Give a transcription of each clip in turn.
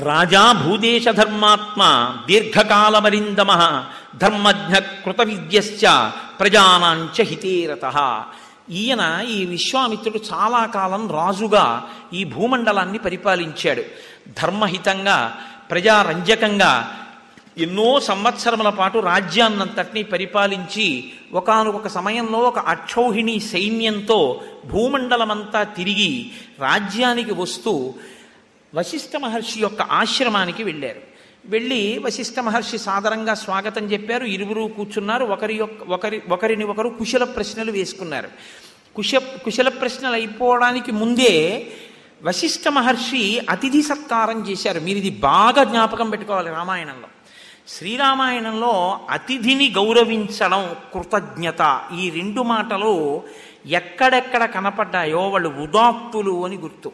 రాజా భూదేశ ధర్మాత్మ దీర్ఘకాలమరిందమ ధర్మజ్ఞ కృత విద్యశ్చ ప్రజానాంచ హితేరత. ఈయన ఈ విశ్వామిత్రుడు చాలా కాలం రాజుగా ఈ భూమండలాన్ని పరిపాలించాడు. ధర్మహితంగా ప్రజారంజకంగా ఎన్నో సంవత్సరముల పాటు రాజ్యాన్నంతటినీ పరిపాలించి ఒకానొక సమయంలో ఒక అక్షౌహిణి సైన్యంతో భూమండలమంతా తిరిగి రాజ్యానికి వస్తూ వశిష్ఠ మహర్షి యొక్క ఆశ్రమానికి వెళ్ళారు. వెళ్ళి వశిష్ఠ మహర్షి సాదరంగా స్వాగతం చెప్పారు. ఇరువురు కూర్చున్నారు. ఒకరిని ఒకరు కుశల ప్రశ్నలు వేసుకున్నారు. కుశల ప్రశ్నలు అయిపోవడానికి ముందే వశిష్ఠ మహర్షి అతిథి సత్కారం చేశారు. మీరు ఇది బాగా జ్ఞాపకం పెట్టుకోవాలి. రామాయణంలో, శ్రీరామాయణంలో అతిథిని గౌరవించడం, కృతజ్ఞత, ఈ రెండు మాటలు ఎక్కడెక్కడ కనపడ్డాయో వాళ్ళు ఉదాత్తులు అని గుర్తు.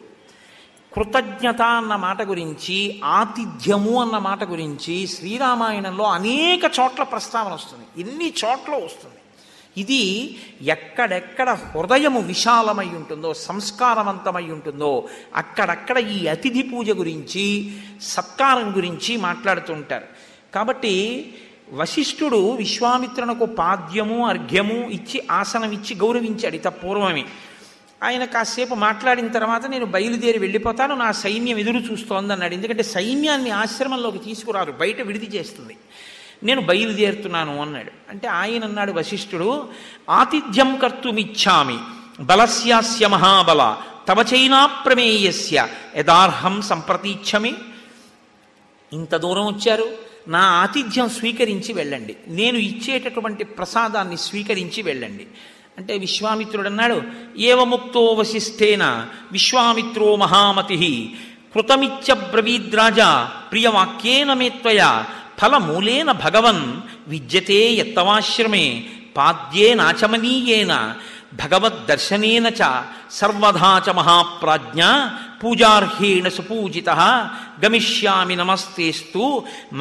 కృతజ్ఞత అన్న మాట గురించి, ఆతిథ్యము అన్న మాట గురించి శ్రీరామాయణంలో అనేక చోట్ల ప్రస్తావన వస్తుంది. ఎన్ని చోట్ల వస్తుంది. ఇది ఎక్కడెక్కడ హృదయము విశాలమై ఉంటుందో, సంస్కారవంతమై ఉంటుందో అక్కడక్కడ ఈ అతిథి పూజ గురించి, సత్కారం గురించి మాట్లాడుతుంటారు. కాబట్టి వశిష్ఠుడు విశ్వామిత్రునకు పాద్యము అర్ఘ్యము ఇచ్చి ఆసనం ఇచ్చి గౌరవించాడు. ఇత పూర్వమే. ఆయన కాసేపు మాట్లాడిన తర్వాత నేను బయలుదేరి వెళ్ళిపోతాను, నా సైన్యం ఎదురు చూస్తోంది అన్నాడు. ఎందుకంటే సైన్యాన్ని ఆశ్రమంలోకి తీసుకురారు, బయట విడిది చేస్తుంది. నేను బయలుదేరుతున్నాను అన్నాడు. అంటే ఆయన అన్నాడు వశిష్ఠుడు, ఆతిథ్యం కర్తుమిచ్చామి బలస్యాస్య మహాబల తవ చైనా ప్రమేయస్య యదార్హం సంప్రతీచ్ఛమి. ఇంత దూరం వచ్చారు, నా ఆతిథ్యం స్వీకరించి వెళ్ళండి, నేను ఇచ్చేటటువంటి ప్రసాదాన్ని స్వీకరించి వెళ్ళండి అంటే విశ్వామిత్రుడు అన్నాడు, ఏవముక్తో వశిష్ఠేన విశ్వామిత్రో మహామతి కృతమిత్య బ్రవీద్రాజా ప్రియవాక్యేన మేత్వయా ఫలమూలేన భగవన్ విద్యతే యత్తవాశ్రమే పాద్యేనాచమనీయేన భగవద్దర్శనేన చ సర్వధా చ మహాప్రాజ్ఞ పూజార్హేణ సుపూజితః గమిష్యామి నమస్తేస్తు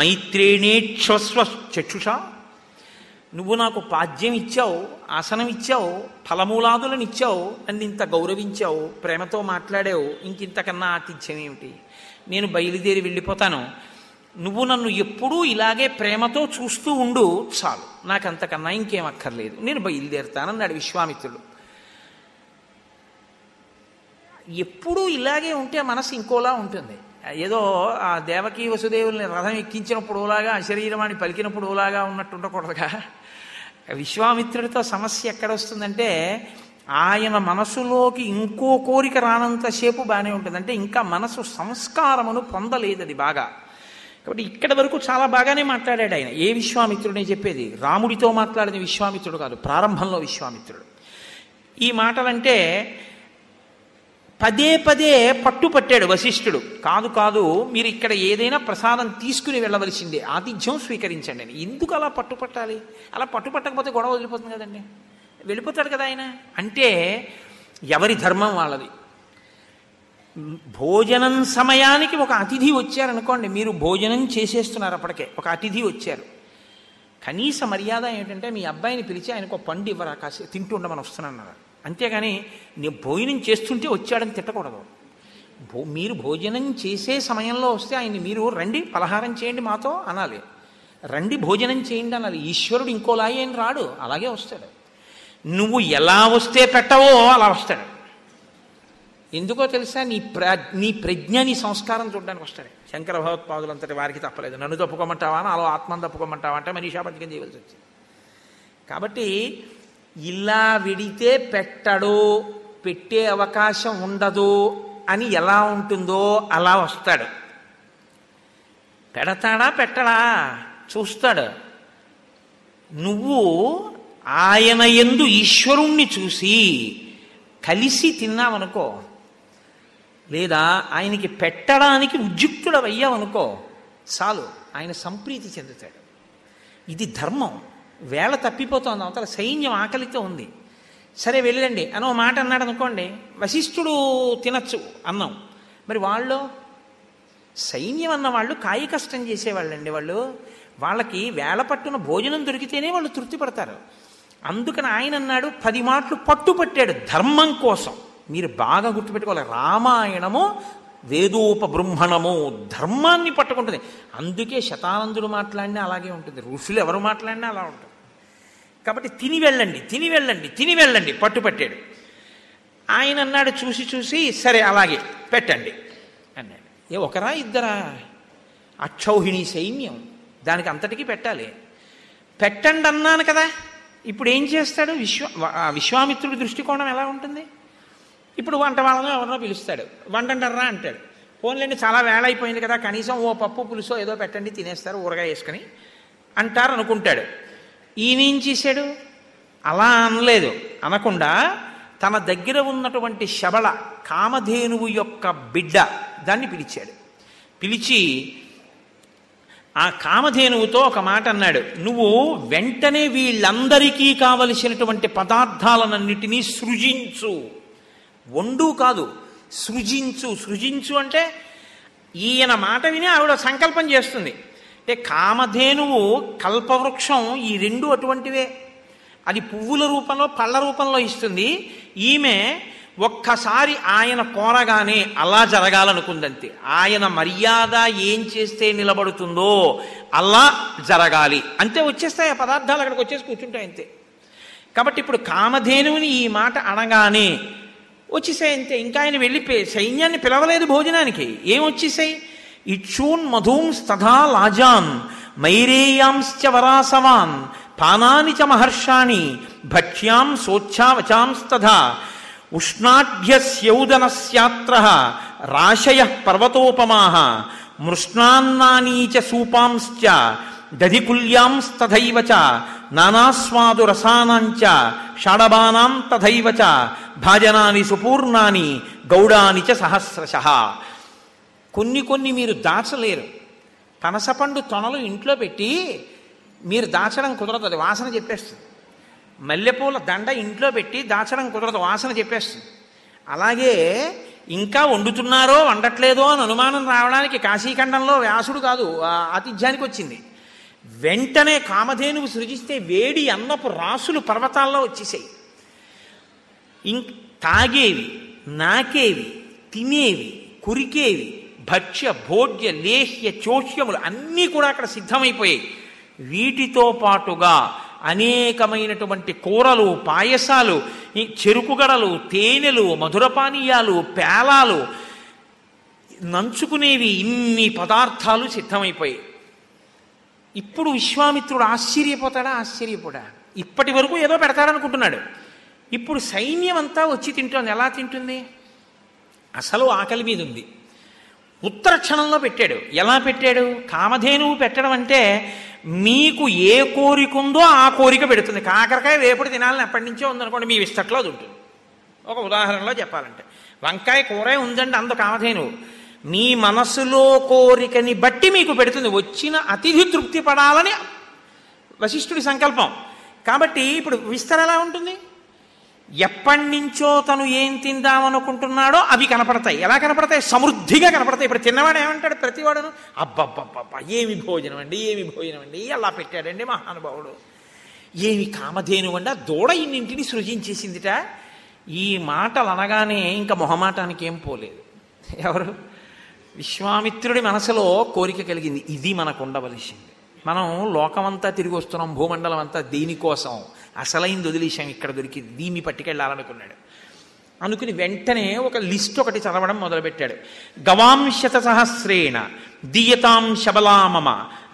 మైత్రేణేక్షస్వ చక్షుషా. నువ్వు నాకు పాద్యం ఇచ్చావు, ఆసనం ఇచ్చావు, ఫలమూలాదులను ఇచ్చావు, నన్ను ఇంత గౌరవించావు, ప్రేమతో మాట్లాడావు, ఇంకింతకన్నా ఆతిథ్యం ఏమిటి? నేను బయలుదేరి వెళ్ళిపోతాను. నువ్వు నన్ను ఎప్పుడూ ఇలాగే ప్రేమతో చూస్తూ ఉండు, చాలు, నాకు అంతకన్నా ఇంకేం అక్కర్లేదు, నేను బయలుదేరుతానన్నాడు విశ్వామిత్రుడు. ఎప్పుడూ ఇలాగే ఉంటే మనసు ఇంకోలా ఉంటుంది. ఏదో ఆ దేవకీ వసుదేవుల్ని రథం ఎక్కించినప్పుడు ఓలాగా, అశరీరవాణి పలికినప్పుడు ఓలాగా ఉన్నట్టు ఉండకూడదుగా. విశ్వామిత్రుడితో సమస్య ఎక్కడ వస్తుందంటే, ఆయన మనసులోకి ఇంకో కోరిక రానంతసేపు బాగానే ఉంటుంది. అంటే ఇంకా మనసు సంస్కారమును పొందలేదు అది బాగా. కాబట్టి ఇక్కడి వరకు చాలా బాగానే మాట్లాడాడు ఆయన. ఏ విశ్వామిత్రుడే చెప్పేది? రాముడితో మాట్లాడిన విశ్వామిత్రుడు కాదు, ప్రారంభంలో విశ్వామిత్రుడు. ఈ మాటలంటే పదే పదే పట్టుపట్టాడు వశిష్ఠుడు. కాదు కాదు, మీరు ఇక్కడ ఏదైనా ప్రసాదం తీసుకుని వెళ్ళవలసిందే, ఆతిథ్యం స్వీకరించండి అని. ఎందుకు అలా పట్టుపట్టాలి? అలా పట్టుపట్టకపోతే గొడవ వదిలిపోతుంది కదండి, వెళ్ళిపోతాడు కదా ఆయన. అంటే ఎవరి ధర్మం వాళ్ళది. భోజనం సమయానికి ఒక అతిథి వచ్చారనుకోండి, మీరు భోజనం చేసేస్తున్నారు, అప్పటికే ఒక అతిథి వచ్చారు, కనీస మర్యాద ఏంటంటే మీ అబ్బాయిని పిలిచి ఆయనకు ఒక పండు ఇవ్వరా, కాసేపు తింటూ ఉండమని వస్తున్నాను. అంతేగాని నేను భోజనం చేస్తుంటే వచ్చాడని తిట్టకూడదు. మీరు భోజనం చేసే సమయంలో వస్తే ఆయన్ని మీరు రండి పలహారం చేయండి మాతో అనాలి, రండి భోజనం చేయండి అనాలి. ఈశ్వరుడు ఇంకోలా ఏం రాడు, అలాగే వస్తాడు. నువ్వు ఎలా వస్తే పెట్టవో అలా వస్తాడు. ఎందుకో తెలుసా? నీ ప్రజ్ఞ, నీ సంస్కారం చూడడానికి వస్తాడు. శంకర భగవత్పాదులంతటి వారికి తప్పలేదు. నన్ను తప్పుకోమంటావా, అలా ఆత్మను తప్పుకోమంటావా అంటే మనీషాపతికం చేయవలసి వచ్చింది. కాబట్టి ఇలా విడితే పెట్టడో, పెట్టే అవకాశం ఉండదు అని ఎలా ఉంటుందో అలా వస్తాడు. పెడతాడా పెట్టడా చూస్తాడు. నువ్వు ఆయన యందు ఈశ్వరుణ్ణి చూసి కలిసి తిన్నావనుకో, లేదా ఆయనకి పెట్టడానికి ఉద్యుక్తుడవయ్యావనుకో, చాలు, ఆయన సంప్రీతి చెందుతాడు. ఇది ధర్మం. వేళ తప్పిపోతోంది, అవతల సైన్యం ఆకలితో ఉంది. సరే వెళ్ళండి అని ఒక మాట అన్నాడు అనుకోండి, వశిష్ఠుడు తినచ్చు అన్నం. మరి వాళ్ళు సైన్యం అన్న వాళ్ళు కాయ కష్టం చేసేవాళ్ళండి. వాళ్ళకి వేళ పట్టున భోజనం దొరికితేనే వాళ్ళు తృప్తి పడతారు. అందుకని ఆయన అన్నాడు, 10 మాటలు పట్టుపట్టాడు ధర్మం కోసం. మీరు బాగా గుర్తుపెట్టుకోవాలి, రామాయణము వేదోపబృంహణము, ధర్మాన్ని పట్టుకుంటుంది. అందుకే శతానందుడు మాట్లాడినా అలాగే ఉంటుంది, ఋషులు ఎవరు మాట్లాడినా అలా ఉంటుంది. కాబట్టి తిని వెళ్ళండి, తిని వెళ్ళండి, తిని వెళ్ళండి పట్టుపట్టాడు. ఆయన అన్నాడు చూసి చూసి, సరే అలాగే పెట్టండి అన్నాడు. ఒకరా ఇద్దరా? అక్షౌహిణి సైన్యం, దానికి అంతటికీ పెట్టాలి. పెట్టండి అన్నాను కదా. ఇప్పుడు ఏం చేస్తాడు? విశ్వామిత్రుడి దృష్టికోణం ఎలా ఉంటుంది? ఇప్పుడు వంట వాళ్ళని ఎవరినో పిలుస్తాడు, వండంటారా అంటాడు. పోన్లేండి చాలా వేళ అయిపోయింది కదా, కనీసం ఓ పప్పు పులుసో ఏదో పెట్టండి తినేస్తారు ఊరగా వేసుకొని అంటారు అనుకుంటాడు. ఈయనేం చేశాడు? అలా అనలేదు. అనకుండా తన దగ్గర ఉన్నటువంటి శబళ కామధేనువు యొక్క బిడ్డ దాన్ని పిలిచాడు. పిలిచి ఆ కామధేనువుతో ఒక మాట అన్నాడు, నువ్వు వెంటనే వీళ్ళందరికీ కావలసినటువంటి పదార్థాలన్నిటినీ సృజించు. వండు కాదు, సృజించు. సృజించు అంటే ఈయన మాట విని ఆవిడ సంకల్పం చేస్తుంది. అంటే కామధేనువు, కల్పవృక్షం, ఈ రెండు అటువంటివే. అది పువ్వుల రూపంలో పళ్ళ రూపంలో ఇస్తుంది. ఈమె ఒక్కసారి ఆయన కోరగానే అలా జరగాలనుకుందంతే. ఆయన మర్యాద ఏం చేస్తే నిలబడుతుందో అలా జరగాలి అంతే. వచ్చేస్తాయి ఆ పదార్థాలు, అక్కడికి వచ్చేసి కూర్చుంటాయి అంతే. కాబట్టి ఇప్పుడు కామధేనువుని ఈ మాట అనగానే వచ్చేసాయి అంతే. ఇంకా ఆయన వెళ్ళి సైన్యాన్ని పిలవలేదు భోజనానికి. ఏం వచ్చేసాయి? ఇక్షూన్ మధూంస్తథా లాజాన్ మైరేయాంశ్చ వరాసవాన్ పానాని చ మహర్షాణి భక్ష్యాం సోచ్ఛావచాంస్తథా ఉష్ణాఢ్యస్యౌదనస్యాత్ర రాశయ పర్వతోపమాః మృష్ణాన్నానీ చ సూపాంశ్చ దధికుల్యాంస్తథైవ చ నానాస్వాదు రసానాంచ షాడబానాం తథైవ చ భాజనాని సుపూర్ణాని గౌడాని చ సహస్రశః. కొన్ని మీరు దాచలేరు. పనసపండు తొనలు ఇంట్లో పెట్టి మీరు దాచడం కుదరదు, అది వాసన చెప్పేస్తుంది. మల్లెపూల దండ ఇంట్లో పెట్టి దాచడం కుదరదు, వాసన చెప్పేస్తుంది. అలాగే ఇంకా వండుతున్నారో వండట్లేదో అని అనుమానం రావడానికి కాశీఖండంలో వ్యాసుడు కాదు ఆతిథ్యానికి వచ్చింది. వెంటనే కామధేనువు సృజిస్తే వేడి అన్నపు రాసులు పర్వతాల్లో వచ్చేసాయి. తాగేవి, నాకేవి, తినేవి, కురికేవి, భక్ష్య భోజ్య లేహ్య చోష్యములు అన్నీ కూడా అక్కడ సిద్ధమైపోయాయి. వీటితో పాటుగా అనేకమైనటువంటి కూరలు, పాయసాలు, చెరుకుగడలు, తేనెలు, మధురపానీయాలు, పేలాలు, నంచుకునేవి, ఇన్ని పదార్థాలు సిద్ధమైపోయాయి. ఇప్పుడు విశ్వామిత్రుడు ఆశ్చర్యపోతాడా? ఆశ్చర్యపోడా? ఇప్పటి వరకు ఏదో పెడతాడనుకుంటున్నాడు. ఇప్పుడు సైన్యం అంతా వచ్చి తింటోంది. ఎలా తింటుంది? అసలు ఆకలి మీద ఉంది. ఉత్తర క్షణంలో పెట్టాడు. ఎలా పెట్టాడు? కామధేనువు పెట్టడం అంటే మీకు ఏ కోరిక ఉందో ఆ కోరిక పెడుతుంది. కాకరకాయ వేపుడు తినాలని ఎప్పటి నుంచో ఉందనుకోండి, మీ విస్తట్లో అది ఉంటుంది. ఒక ఉదాహరణలో చెప్పాలంటే వంకాయ కూరే ఉందండి అందు కామధేనువు. మీ మనసులో కోరికని బట్టి మీకు పెడుతుంది. వచ్చిన అతిథి తృప్తి పడాలని వశిష్ఠుడి సంకల్పం. కాబట్టి ఇప్పుడు విస్తర ఎలా ఉంటుంది? ఎప్పటి నుంచో తను ఏం తిందామనుకుంటున్నాడో అవి కనపడతాయి. ఎలా కనపడతాయి? సమృద్ధిగా కనపడతాయి. ఇప్పుడు తిన్నవాడు ఏమంటాడు? ప్రతివాడును అబ్బబ్బబ్బబ్బా ఏమి భోజనం అండి, ఏమి భోజనం అండి, అలా పెట్టాడండి మహానుభావుడు. ఏమి కామధేను అండి, ఆ దూడ ఇన్నింటిని సృజించేసిందిట. ఈ మాటలు అనగానే ఇంకా మొహమాటానికి ఏం పోలేదు. ఎవరు? విశ్వామిత్రుడి మనసులో కోరిక కలిగింది. ఇది మనకు ఉండవలసింది. మనం లోకమంతా తిరిగి వస్తున్నాం, భూమండలం అంతా దీనికోసం. అసలైంది వదిలేశాం, ఇక్కడ దొరికింది, దీన్ని పట్టుకెళ్ళాలనుకున్నాడు. అనుకుని వెంటనే ఒక లిస్ట్ ఒకటి చదవడం మొదలుపెట్టాడు. గవాంశత సహస్రేణ దీయతాం శబలామమ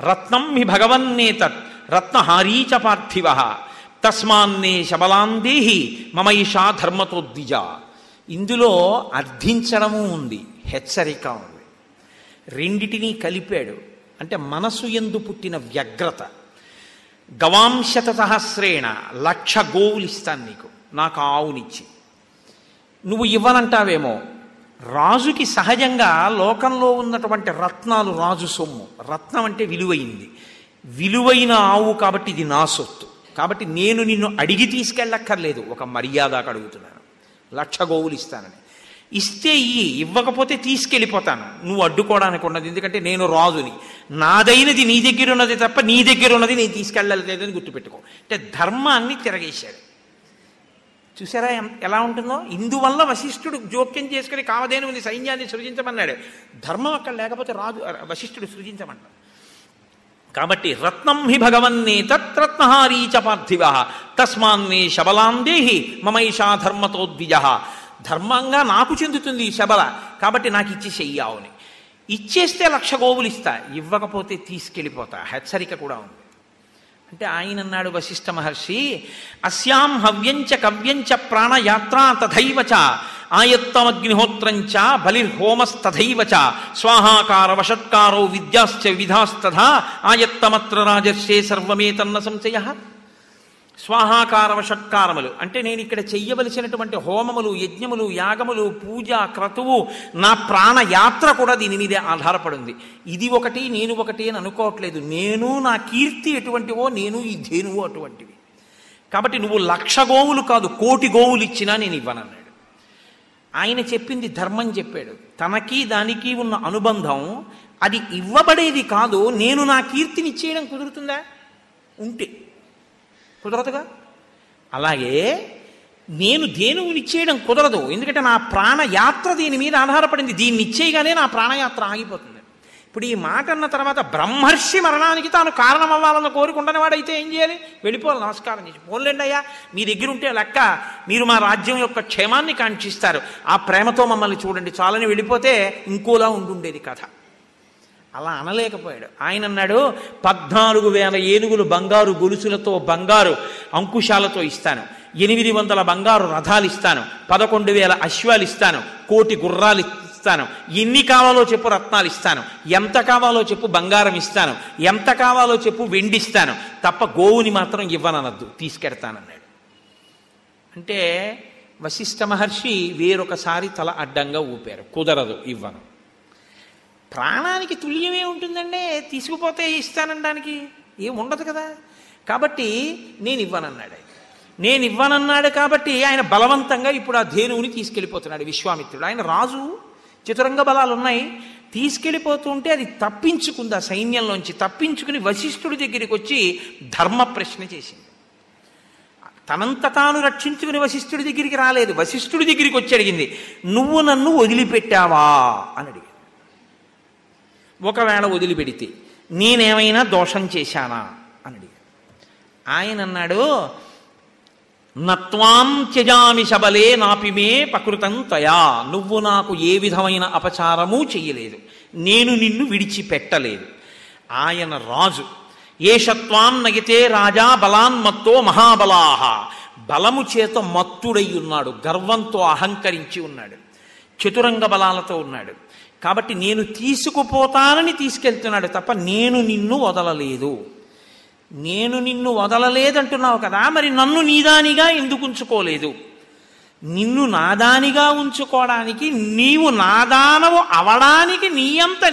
రత్నం హి భగవన్నేతత్ రత్నహారీచ పార్థివ తస్మాన్నే శబలాందేహి మమైషా ధర్మతోద్విజ. ఇందులో అర్థించడము ఉంది, హెచ్చరిక ఉంది. రెండిటినీ కలిపాడు. అంటే మనసు యందు పుట్టిన వ్యగ్రత. గవాంశత సహస్రేణ 1,00,000 గోవులు ఇస్తాను నీకు, నాకు ఆవునిచ్చి. నువ్వు ఇవ్వనంటావేమో. రాజుకి సహజంగా లోకంలో ఉన్నటువంటి రత్నాలు రాజు సొమ్ము. రత్నం అంటే విలువైంది, విలువైన ఆవు కాబట్టి ఇది నా సొత్తు. కాబట్టి నేను నిన్ను అడిగి తీసుకెళ్ళక్కర్లేదు, ఒక మర్యాదకు అడుగుతున్నాను. 1,00,000 గోవులు ఇస్తానని. ఇస్తే ఇవ్వకపోతే తీసుకెళ్ళిపోతాను, నువ్వు అడ్డుకోవడానికి ఉన్నది. ఎందుకంటే నేను రాజుని, నాదైనది నీ దగ్గర ఉన్నది తప్ప నీ దగ్గర ఉన్నది నేను తీసుకెళ్ళలేదని గుర్తుపెట్టుకో. అంటే ధర్మాన్ని తిరగేశాడు. చూసారా ఎలా ఉంటుందో? ఇందువల్ల వశిష్ఠుడు జోక్యం చేసుకుని కామధేనువుని సైన్యాన్ని సృజించమన్నాడు. ధర్మం అక్కడ లేకపోతే రాజు వశిష్ఠుడు సృజించమన్నాడు. కాబట్టి రత్నం హి భగవన్నేతత్రత్నహారీచ పార్థివ తస్మాన్నే శబలాం దేహి మమైషా ధర్మతో ద్విజ. ధర్మంగా నాకు చెందుతుంది ఈ శబల, కాబట్టి నాకు ఇచ్చి చెయ్యావుని. ఇచ్చేస్తే 1,00,000 గోవులు ఇస్తా, ఇవ్వకపోతే తీసుకెళ్ళిపోతా, హెచ్చరిక కూడా ఉంది. అంటే ఆయన అన్నాడు వశిష్ఠ మహర్షి, అస్యాం హవ్యంచ కవ్యంచ ప్రాణయాత్రా తథైవచ ఆయత్తమగ్నిహోత్రంచ బలిర్హోమస్తథైవచ స్వాహాకార వషట్కారో విద్యాశ్చ విధాస్తథా ఆయత్తమత్ర రాజర్షే సర్వమేతన్న సంశయ. స్వాహాకార వషట్కారములు అంటే నేను ఇక్కడ చెయ్యవలసినటువంటి హోమములు, యజ్ఞములు, యాగములు, పూజ, క్రతువు, నా ప్రాణయాత్ర కూడా దీని మీదే ఆధారపడింది. ఇది ఒకటి నేను ఒకటి అని అనుకోవట్లేదు. నేను నా కీర్తి ఎటువంటివో నేను ఈ ధేనువు అటువంటివి. కాబట్టి నువ్వు 1,00,000 గోవులు కాదు 1,000,000 గోవులు ఇచ్చినా నేను ఇవ్వనన్నాడు. ఆయన చెప్పింది ధర్మం చెప్పాడు. తనకి దానికి ఉన్న అనుబంధం అది ఇవ్వబడేది కాదు. నేను నా కీర్తిని ఇచ్చేయడం కుదురుతుందా? ఉంటే కుదరదుగా. అలాగే నేను ధేనువుని ఇచ్చేయడం కుదరదు, ఎందుకంటే నా ప్రాణయాత్ర దీని మీద ఆధారపడింది. దీన్ని ఇచ్చేయగానే నా ప్రాణయాత్ర ఆగిపోతుంది. ఇప్పుడు ఈ మాట అన్న తర్వాత బ్రహ్మర్షి మరణానికి తాను కారణం అవ్వాలన్న కోరుకుంటున్న వాడైతే ఏం చేయాలి? వెళ్ళిపోవాలి, నమస్కారం చేసి. పోన్లేండి అయ్యా, మీ దగ్గర ఉంటే లెక్క, మీరు మా రాజ్యం యొక్క క్షేమాన్ని కాంక్షిస్తారు, ఆ ప్రేమతో మమ్మల్ని చూడండి చాలని వెళ్ళిపోతే ఇంకోలా ఉండుండేది కథ. అలా అనలేకపోయాడు. ఆయన అన్నాడు, 14,000 ఏనుగులు బంగారు గొలుసులతో, బంగారు అంకుశాలతో ఇస్తాను, 800 బంగారు రథాలు ఇస్తాను, 11,000 అశ్వాలు ఇస్తాను, 1,000 గుర్రాలు ఇస్తాను, ఎన్ని కావాలో చెప్పు రత్నాలు ఇస్తాను, ఎంత కావాలో చెప్పు బంగారం ఇస్తాను, ఎంత కావాలో చెప్పు వెండిస్తాను, తప్ప గోవుని మాత్రం ఇవ్వననద్దు, తీసుకెడతానన్నాడు. అంటే వశిష్ఠ మహర్షి వేరొకసారి తల అడ్డంగా ఊపారు. కుదరదు, ఇవ్వను. ప్రాణానికి తుల్యమే ఉంటుందండి, తీసుకుపోతే ఇస్తానడానికి ఏం ఉండదు కదా. కాబట్టి నేను ఇవ్వనన్నాడు. నేను ఇవ్వనన్నాడు కాబట్టి ఆయన బలవంతంగా ఇప్పుడు ఆ ధేనువుని తీసుకెళ్ళిపోతున్నాడు విశ్వామిత్రుడు. ఆయన రాజు, చతురంగ బలాలు ఉన్నాయి, తీసుకెళ్ళిపోతుంటే అది తప్పించుకుంది, ఆ సైన్యంలోంచి తప్పించుకుని వశిష్ఠుడి దగ్గరికి వచ్చి ధర్మ ప్రశ్న చేసింది. తనంత తాను రక్షించుకుని వశిష్ఠుడి దగ్గరికి రాలేదు, వశిష్ఠుడి దగ్గరికి వచ్చి అడిగింది, నువ్వు నన్ను వదిలిపెట్టావా అని అడిగింది. ఒకవేళ వదిలిపెడితే నేనేమైనా దోషం చేశానా అని అడిగాడు. ఆయన అన్నాడు, నత్వాం త్యజామి శబలే నాపిమే పకృతం త్వయా. నువ్వు నాకు ఏ విధమైన అపచారము చెయ్యలేదు, నేను నిన్ను విడిచిపెట్టలేదు. ఆయన రాజు. ఏషత్వాం నగితే రాజా బలాన్మత్తో మహాబలాహ. బలము చేత మత్తుడై ఉన్నాడు, గర్వంతో అహంకరించి ఉన్నాడు, చతురంగ బలాలతో ఉన్నాడు. కాబట్టి నేను తీసుకుపోతానని తీసుకెళ్తున్నాడు తప్ప నేను నిన్ను వదలలేదు. నేను నిన్ను వదలలేదంటున్నావు కదా, మరి నన్ను నీదానిగా ఎందుకు ఉంచుకోలేదు? నిన్ను నాదానిగా ఉంచుకోవడానికి, నీవు నాదానవు అవడానికి నీ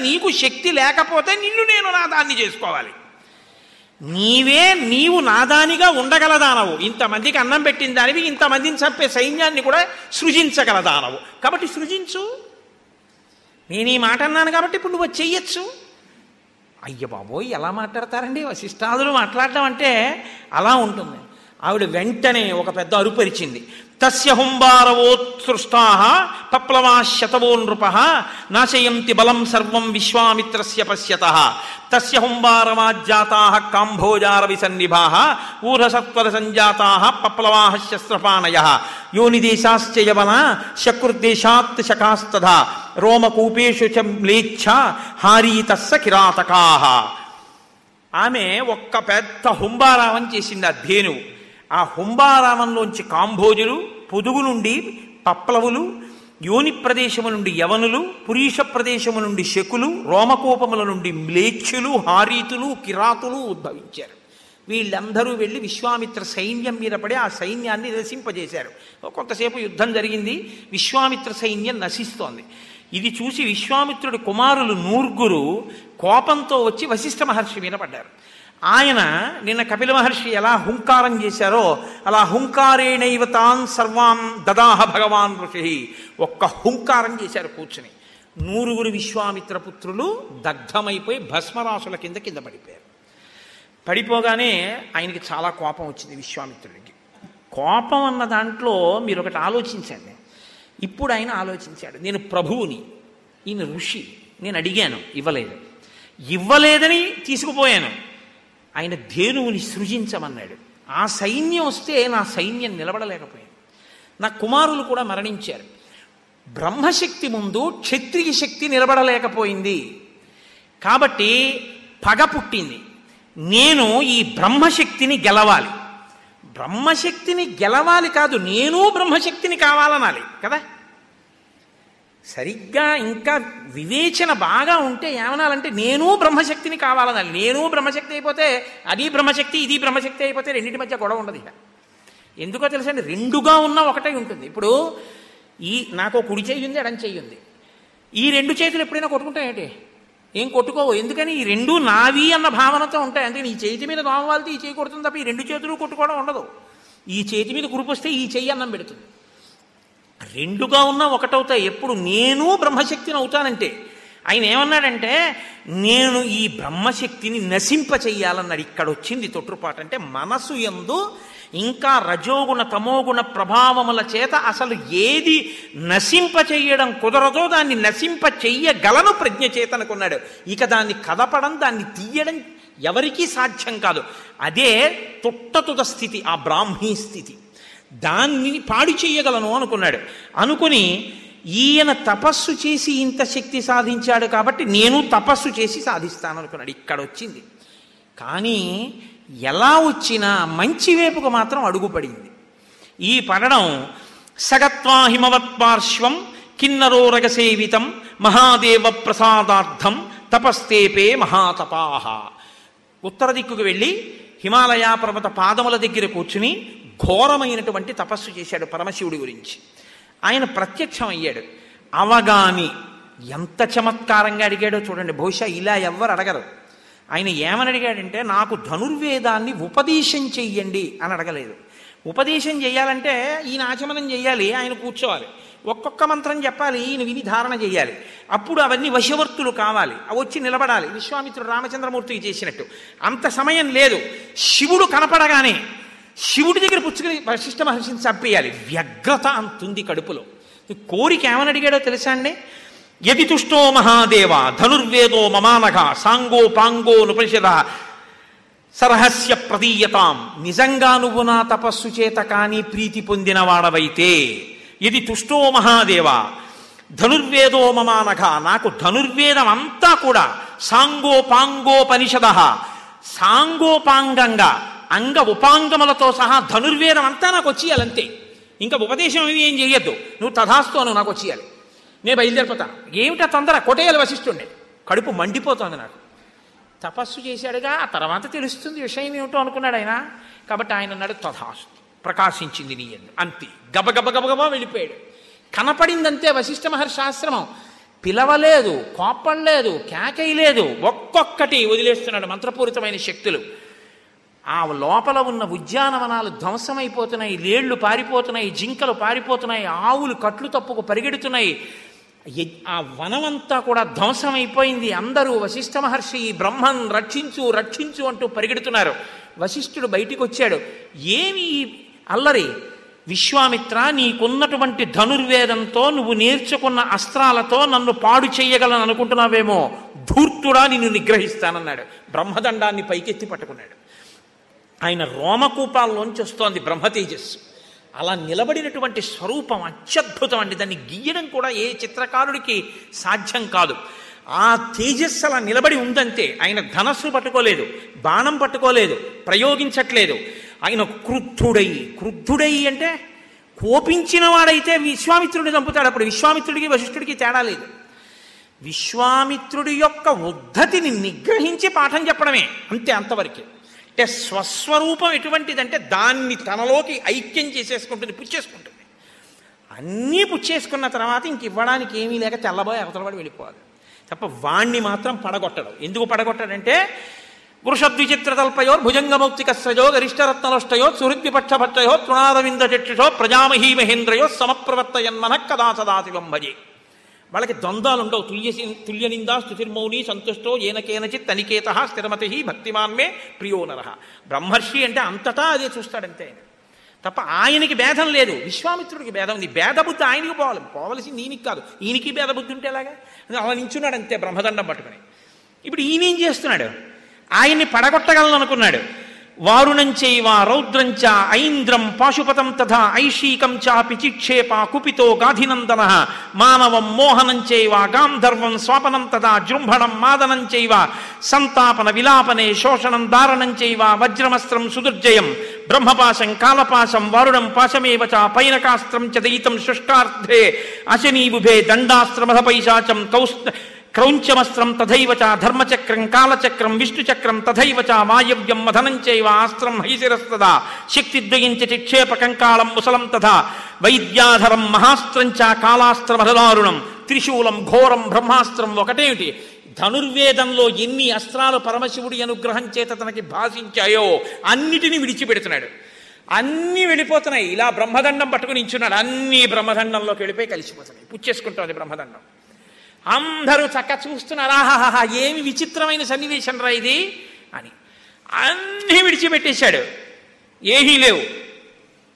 నీకు శక్తి లేకపోతే నిన్ను నేను నాదాన్ని చేసుకోవాలి. నీవు నాదానిగా ఉండగలదానవు, ఇంతమందికి అన్నం పెట్టిన దానివి, ఇంతమందిని చంపే సైన్యాన్ని కూడా సృజించగలదానవు. కాబట్టి సృజించు. నేను ఈ మాట అన్నాను కాబట్టి ఇప్పుడు నువ్వు చెయ్యొచ్చు. అయ్య బాబోయ్, ఎలా మాట్లాడతారండి వశిష్ఠాదులు? మాట్లాడటం అంటే అలా ఉంటుంది. ఆవిడ వెంటనే ఒక పెద్ద అరుపరిచింది. తస్య హుంబారవోత్సృష్టా పప్లవా శతవో నృప నాశయంతి బలం సర్వం విశ్వామిత్రస్య పశ్యతః. తస్య హుంబారవాజ్జాతా కాంభోజార విసన్నిభా ఊర్ధసత్వర సంజాతా పప్లవా శస్త్రపాణయ యోనిదేశాశ్చ యవన శకృద్దేశాత్ శకాస్తథా రోమకూపేషు చ మ్లేచ్ఛ హారీతస్స కిరాతకా. ఆమె ఒక్క పెద్ద హుంబారావం చేసింది ఆ ధేనువు. ఆ హుంబారావంలోంచి కాంభోజులు, పొదుగు నుండి పప్లవులు, యోని ప్రదేశము నుండి యవనులు, పురీష ప్రదేశము నుండి శకులు, రోమకోపముల నుండి మ్లేచ్ఛులు, హారీతులు, కిరాతులు ఉద్భవించారు. వీళ్ళందరూ వెళ్ళి విశ్వామిత్ర సైన్యం మీద పడి ఆ సైన్యాన్ని నశింపజేశారు. కొంతసేపు యుద్ధం జరిగింది, విశ్వామిత్ర సైన్యం నశిస్తోంది. ఇది చూసి విశ్వామిత్రుడి కుమారులు 100 కోపంతో వచ్చి వశిష్ఠ మహర్షి మీద పడ్డారు. ఆయన నిన్న కపిల మహర్షి ఎలా హుంకారం చేశారో అలా హుంకారేణైవ తాన్ సర్వాం దదాహ భగవాన్ ఋషి. ఒక్క హుంకారం చేశారు కూర్చుని. 100 విశ్వామిత్ర పుత్రులు దగ్ధమైపోయి భస్మరాసుల కింద పడిపోయారు. పడిపోగానే ఆయనకి చాలా కోపం వచ్చింది విశ్వామిత్రుడికి. కోపం అన్న దాంట్లో మీరు ఒకటి ఆలోచించండి. ఇప్పుడు ఆయన ఆలోచించాడు, నేను ప్రభువుని, ఈయన ఋషి, నేను అడిగాను ఇవ్వలేదని తీసుకుపోయాను. ఆయన ధేనువుని సృజించమన్నాడు. ఆ సైన్యం వస్తే నా సైన్యం నిలబడలేకపోయాను. నా కుమారులు కూడా మరణించారు. బ్రహ్మశక్తి ముందు క్షత్రియ శక్తి నిలబడలేకపోయింది. కాబట్టి పగ పుట్టింది. నేను ఈ బ్రహ్మశక్తిని గెలవాలి. బ్రహ్మశక్తిని గెలవాలి కాదు, నేను బ్రహ్మశక్తిని కావాలనాలి కదా. సరిగ్గా ఇంకా వివేచన బాగా ఉంటే ఏమనాలంటే నేను బ్రహ్మశక్తిని కావాలనాలి. నేను బ్రహ్మశక్తి అయిపోతే అది బ్రహ్మశక్తి, ఇది బ్రహ్మశక్తి అయిపోతే రెండింటి మధ్య గొడవ ఉండదు. ఇక ఎందుకో తెలుసండి, రెండుగా ఉన్న ఒకటే ఉంటుంది. ఇప్పుడు నాకు కుడి చెయ్యి ఉంది, ఎడం చెయ్యి ఉంది. ఈ రెండు చేతులు ఎప్పుడైనా కొట్టుకుంటాయేంటి? ఏం కొట్టుకోవు. ఎందుకని? ఈ రెండు నావి అన్న భావనతో ఉంటాయి. అందుకని ఈ చేతి మీద దోమ వాళ్తే ఈ చేయి కొడుతుంది తప్ప ఈ రెండు చేతులు కొట్టుకోవడం ఉండదు. ఈ చేతి మీద కురుపు వస్తే ఈ చెయ్యి అన్నం పెడుతుంది. రెండుగా ఉన్నా ఒకటవుతాయి. ఎప్పుడు నేను బ్రహ్మశక్తిని అవుతానంటే ఆయన ఏమన్నాడంటే నేను ఈ బ్రహ్మశక్తిని నశింప చెయ్యాలన్నాడు. ఇక్కడ వచ్చింది తొట్టుపాటు. అంటే మనసు యందు ఇంకా రజోగుణ తమోగుణ ప్రభావముల చేత అసలు ఏది నశింప చెయ్యడం కుదరదో దాన్ని నశింప చెయ్యగలను ప్రజ్ఞ చేతనుకున్నాడు. ఇక దాన్ని కదపడం, దాన్ని తీయడం ఎవరికీ సాధ్యం కాదు. అదే తుట్టతుద స్థితి, ఆ బ్రాహ్మీ స్థితి. దాన్ని పాడు చెయ్యగలను అనుకున్నాడు. అనుకుని ఈయన తపస్సు చేసి ఇంత శక్తి సాధించాడు కాబట్టి నేను తపస్సు చేసి సాధిస్తాను అనుకున్నాడు. ఇక్కడ వచ్చింది. కానీ ఎలా వచ్చినా మంచి వైపుకు మాత్రం అడుగుపడింది. ఈ పడడం సగత్వా హిమవత్పార్శ్వం కిన్నరోరగ సేవితం మహాదేవ ప్రసాదార్థం తపస్తేపే మహాతపాహ. ఉత్తర దిక్కుకు వెళ్ళి హిమాలయ పర్వత పాదముల దగ్గర కూర్చుని ఘోరమైనటువంటి తపస్సు చేశాడు పరమశివుడి గురించి. ఆయన ప్రత్యక్షం అయ్యాడు. అవగాని ఎంత చమత్కారంగా అడిగాడో చూడండి. బహుశా ఇలా ఎవ్వరు అడగరు. ఆయన ఏమని అడిగాడంటే నాకు ధనుర్వేదాన్ని ఉపదేశం చెయ్యండి అని అడగలేదు. ఉపదేశం చెయ్యాలంటే ఈయన ఆచమనం చెయ్యాలి, ఆయన కూర్చోవాలి, ఒక్కొక్క మంత్రం చెప్పాలి, ఈయన విని ధారణ చెయ్యాలి. అప్పుడు అవన్నీ వశవర్తులు కావాలి, అవి వచ్చి నిలబడాలి. విశ్వామిత్రుడు రామచంద్రమూర్తికి చేసినట్టు అంత సమయం లేదు. శివుడు కనపడగానే శివుడి దగ్గర పుచ్చుకుని వశిష్ఠ మహర్షిని చంపేయాలి. వ్యగ్రత అంతుంది కడుపులో. కోరిక ఏమని అడిగాడో తెలుసా అండి? యది తుష్టో మహాదేవ ధనుర్వేదో మమానఘ సాంగో పాంగో నుపనిషద సరహస్య ప్రదీయతాం. నిజంగా నువ్వు నా తపస్సు చేత కానీ ప్రీతి పొందిన వాడవైతే, యది తుష్టో మహాదేవ ధనుర్వేదో మమానఘ, నాకు ధనుర్వేదం అంతా కూడా సాంగోపాంగోపనిషద, సాంగోపాంగంగా అంగ ఉపాంగములతో సహా ధనుర్వేదం అంతా నాకు వచ్చేయాలంతే. ఇంకా ఉపదేశం ఏం చెయ్యొద్దు, నువ్వు తథాస్తు అను, నాకు వచ్చేయాలి, నేను బయలుదేరిపోతాను. ఏమిటా తొందర? కొట్టేయాలి వశిష్ఠుండే. కడుపు మండిపోతుంది నాకు. తపస్సు చేశాడుగా, ఆ తర్వాత తెలుస్తుంది విషయం ఏమిటో అనుకున్నాడు ఆయన. కాబట్టి ఆయన అన్నాడు తథాస్తు, ప్రకాశించింది నీ యందు, అంతే. గబగబగబగబా వెళ్ళిపోయాడు. కనపడిందంతే వశిష్ఠ మహర్షి ఆశ్రమం. పిలవలేదు, కోపడలేదు, కేకయలేదు, ఒక్కొక్కటి వదిలేస్తున్నాడు మంత్రపూరితమైన శక్తులు. ఆ లోపల ఉన్న ఉద్యానవనాలు ధ్వంసమైపోతున్నాయి, లేళ్లు పారిపోతున్నాయి, జింకలు పారిపోతున్నాయి, ఆవులు కట్లు తప్పుకు పరిగెడుతున్నాయి. ఆ వనమంతా కూడా ధ్వంసమైపోయింది. అందరూ వశిష్ఠ మహర్షి బ్రహ్మన్ రక్షించు రక్షించు అంటూ పరిగెడుతున్నారు. వశిష్ఠుడు బయటికి వచ్చాడు. ఏమి అల్లరి? విశ్వామిత్ర, నీకున్నటువంటి ధనుర్వేదంతో నువ్వు నేర్చుకున్న అస్త్రాలతో నన్ను పాడు చెయ్యగలను అనుకుంటున్నావేమో, ధూర్తుడా నిన్ను నిగ్రహిస్తానన్నాడు. బ్రహ్మదండాన్ని పైకెత్తి పట్టుకున్నాడు. ఆయన రోమకూపాల్లోంచి వస్తోంది బ్రహ్మతేజస్సు. అలా నిలబడినటువంటి స్వరూపం అత్యద్భుతం అండి. దాన్ని గీయడం కూడా ఏ చిత్రకారుడికి సాధ్యం కాదు. ఆ తేజస్సు అలా నిలబడి ఉందంతే. ఆయన ధనస్సు పట్టుకోలేదు, బాణం పట్టుకోలేదు, ప్రయోగించట్లేదు. ఆయన క్రుద్ధుడై అంటే కోపించిన వాడైతే విశ్వామిత్రుడిని చంపుతాడు. అప్పుడు విశ్వామిత్రుడికి వశిష్ఠుడికి తేడా లేదు. విశ్వామిత్రుడి యొక్క ఉద్ధతిని నిగ్రహించి పాఠం చెప్పడమే అంతే, అంతవరకే. అంటే స్వస్వరూపం ఎటువంటిదంటే దాన్ని తనలోకి ఐక్యం చేసేసుకుంటుంది, పుచ్చేసుకుంటుంది. అన్నీ పుచ్చేసుకున్న తర్వాత ఇంక ఇవ్వడానికి ఏమీ లేక తెల్లబోయి అవతలబడి వెళ్ళిపోవాలి తప్ప వాణ్ణి మాత్రం పడగొట్టడం. ఎందుకు పడగొట్టడంటే వృషద్విచిత్రతల్పయో భుజంగమౌక్తికస్రజో గరిష్టరత్నలోష్టయో సుహృద్విపక్షభట్టయో తృణారవింద చక్షుషో ప్రజామహీ మహేంద్రయో సమప్రవర్తయన్మన కదా సదాశివం భజే. వాళ్ళకి ద్వంద్వాలు ఉండవు. తుల్యనిందా స్తుతిర్మౌని సంతుష్టో ఏనకేనచిత్ తనికేత స్థిరమతి భక్తిమాన్మే ప్రియో నర. బ్రహ్మర్షి అంటే అంతటా అదే చూస్తాడంతే. తప్ప ఆయనకి భేదం లేదు, విశ్వామిత్రుడికి భేదం ఉంది. భేదబుద్ధి ఆయనకి పోవలసింది ఈయనకి కాదు. ఈయనకి భేదబుద్ధి ఉంటే ఎలాగా? అలా నించున్నాడు అంతే బ్రహ్మదండం పట్టుకుని. ఇప్పుడు ఈయనేం చేస్తున్నాడు? ఆయన్ని పడగొట్టగలను అనుకున్నాడు. వారుణంచైవ రౌద్రంచ ఐంద్రం పాశుపతం తథా ఐషీకం చాపి చిక్షేప కుపితో గాధినందన మానవం మోహనంచైవ గాంధర్వం స్వాపనం తథా జృంభణం మాదనంచైవ సంతాపన విలాపనే శోషణం దారణంచైవ వజ్రమస్త్రం సుదుర్జయం బ్రహ్మపాశం కాలపాశం వారుణం పాశమేవ చ పైనకాస్త్రం చ దయితం శుష్కార్థే అశనీబుభే దండాస్త్రమధ పైశాచం క్రౌంచమస్త్రం తథైవ చ ధర్మచక్రం కాలచక్రం విష్ణుచక్రం తథైవ చ వాయవ్యం మదనంచైవ ఆస్త్రం హైశిరస్తదా శక్తిద్వయం చ చిక్షేప కంకాళం ముసలం తథా వైద్యాధరం మహాస్త్రం చ కాలాస్త్రమదారుణం త్రిశూలం ఘోరం బ్రహ్మాస్త్రం. ఒకటేమిటి, ధనుర్వేదంలో ఎన్ని అస్త్రాలు పరమశివుడి అనుగ్రహం చేత తనకి భాషించాయో అన్నిటినీ విడిచిపెడుతున్నాడు. అన్నీ వెళ్ళిపోతున్నాయి. ఇలా బ్రహ్మదండం పట్టుకుని నించున్నాడు. అన్నీ బ్రహ్మదండంలోకి వెళ్ళిపోయి కలిసిపోతున్నాయి. పుచ్చేసుకుంటుంది బ్రహ్మదండం. అందరూ చక్క చూస్తున్నారు. ఆహాహా, ఏమి విచిత్రమైన సన్నివేశం రా ఇది అని. అన్నీ విడిచిపెట్టేశాడు, ఏమీ లేవు.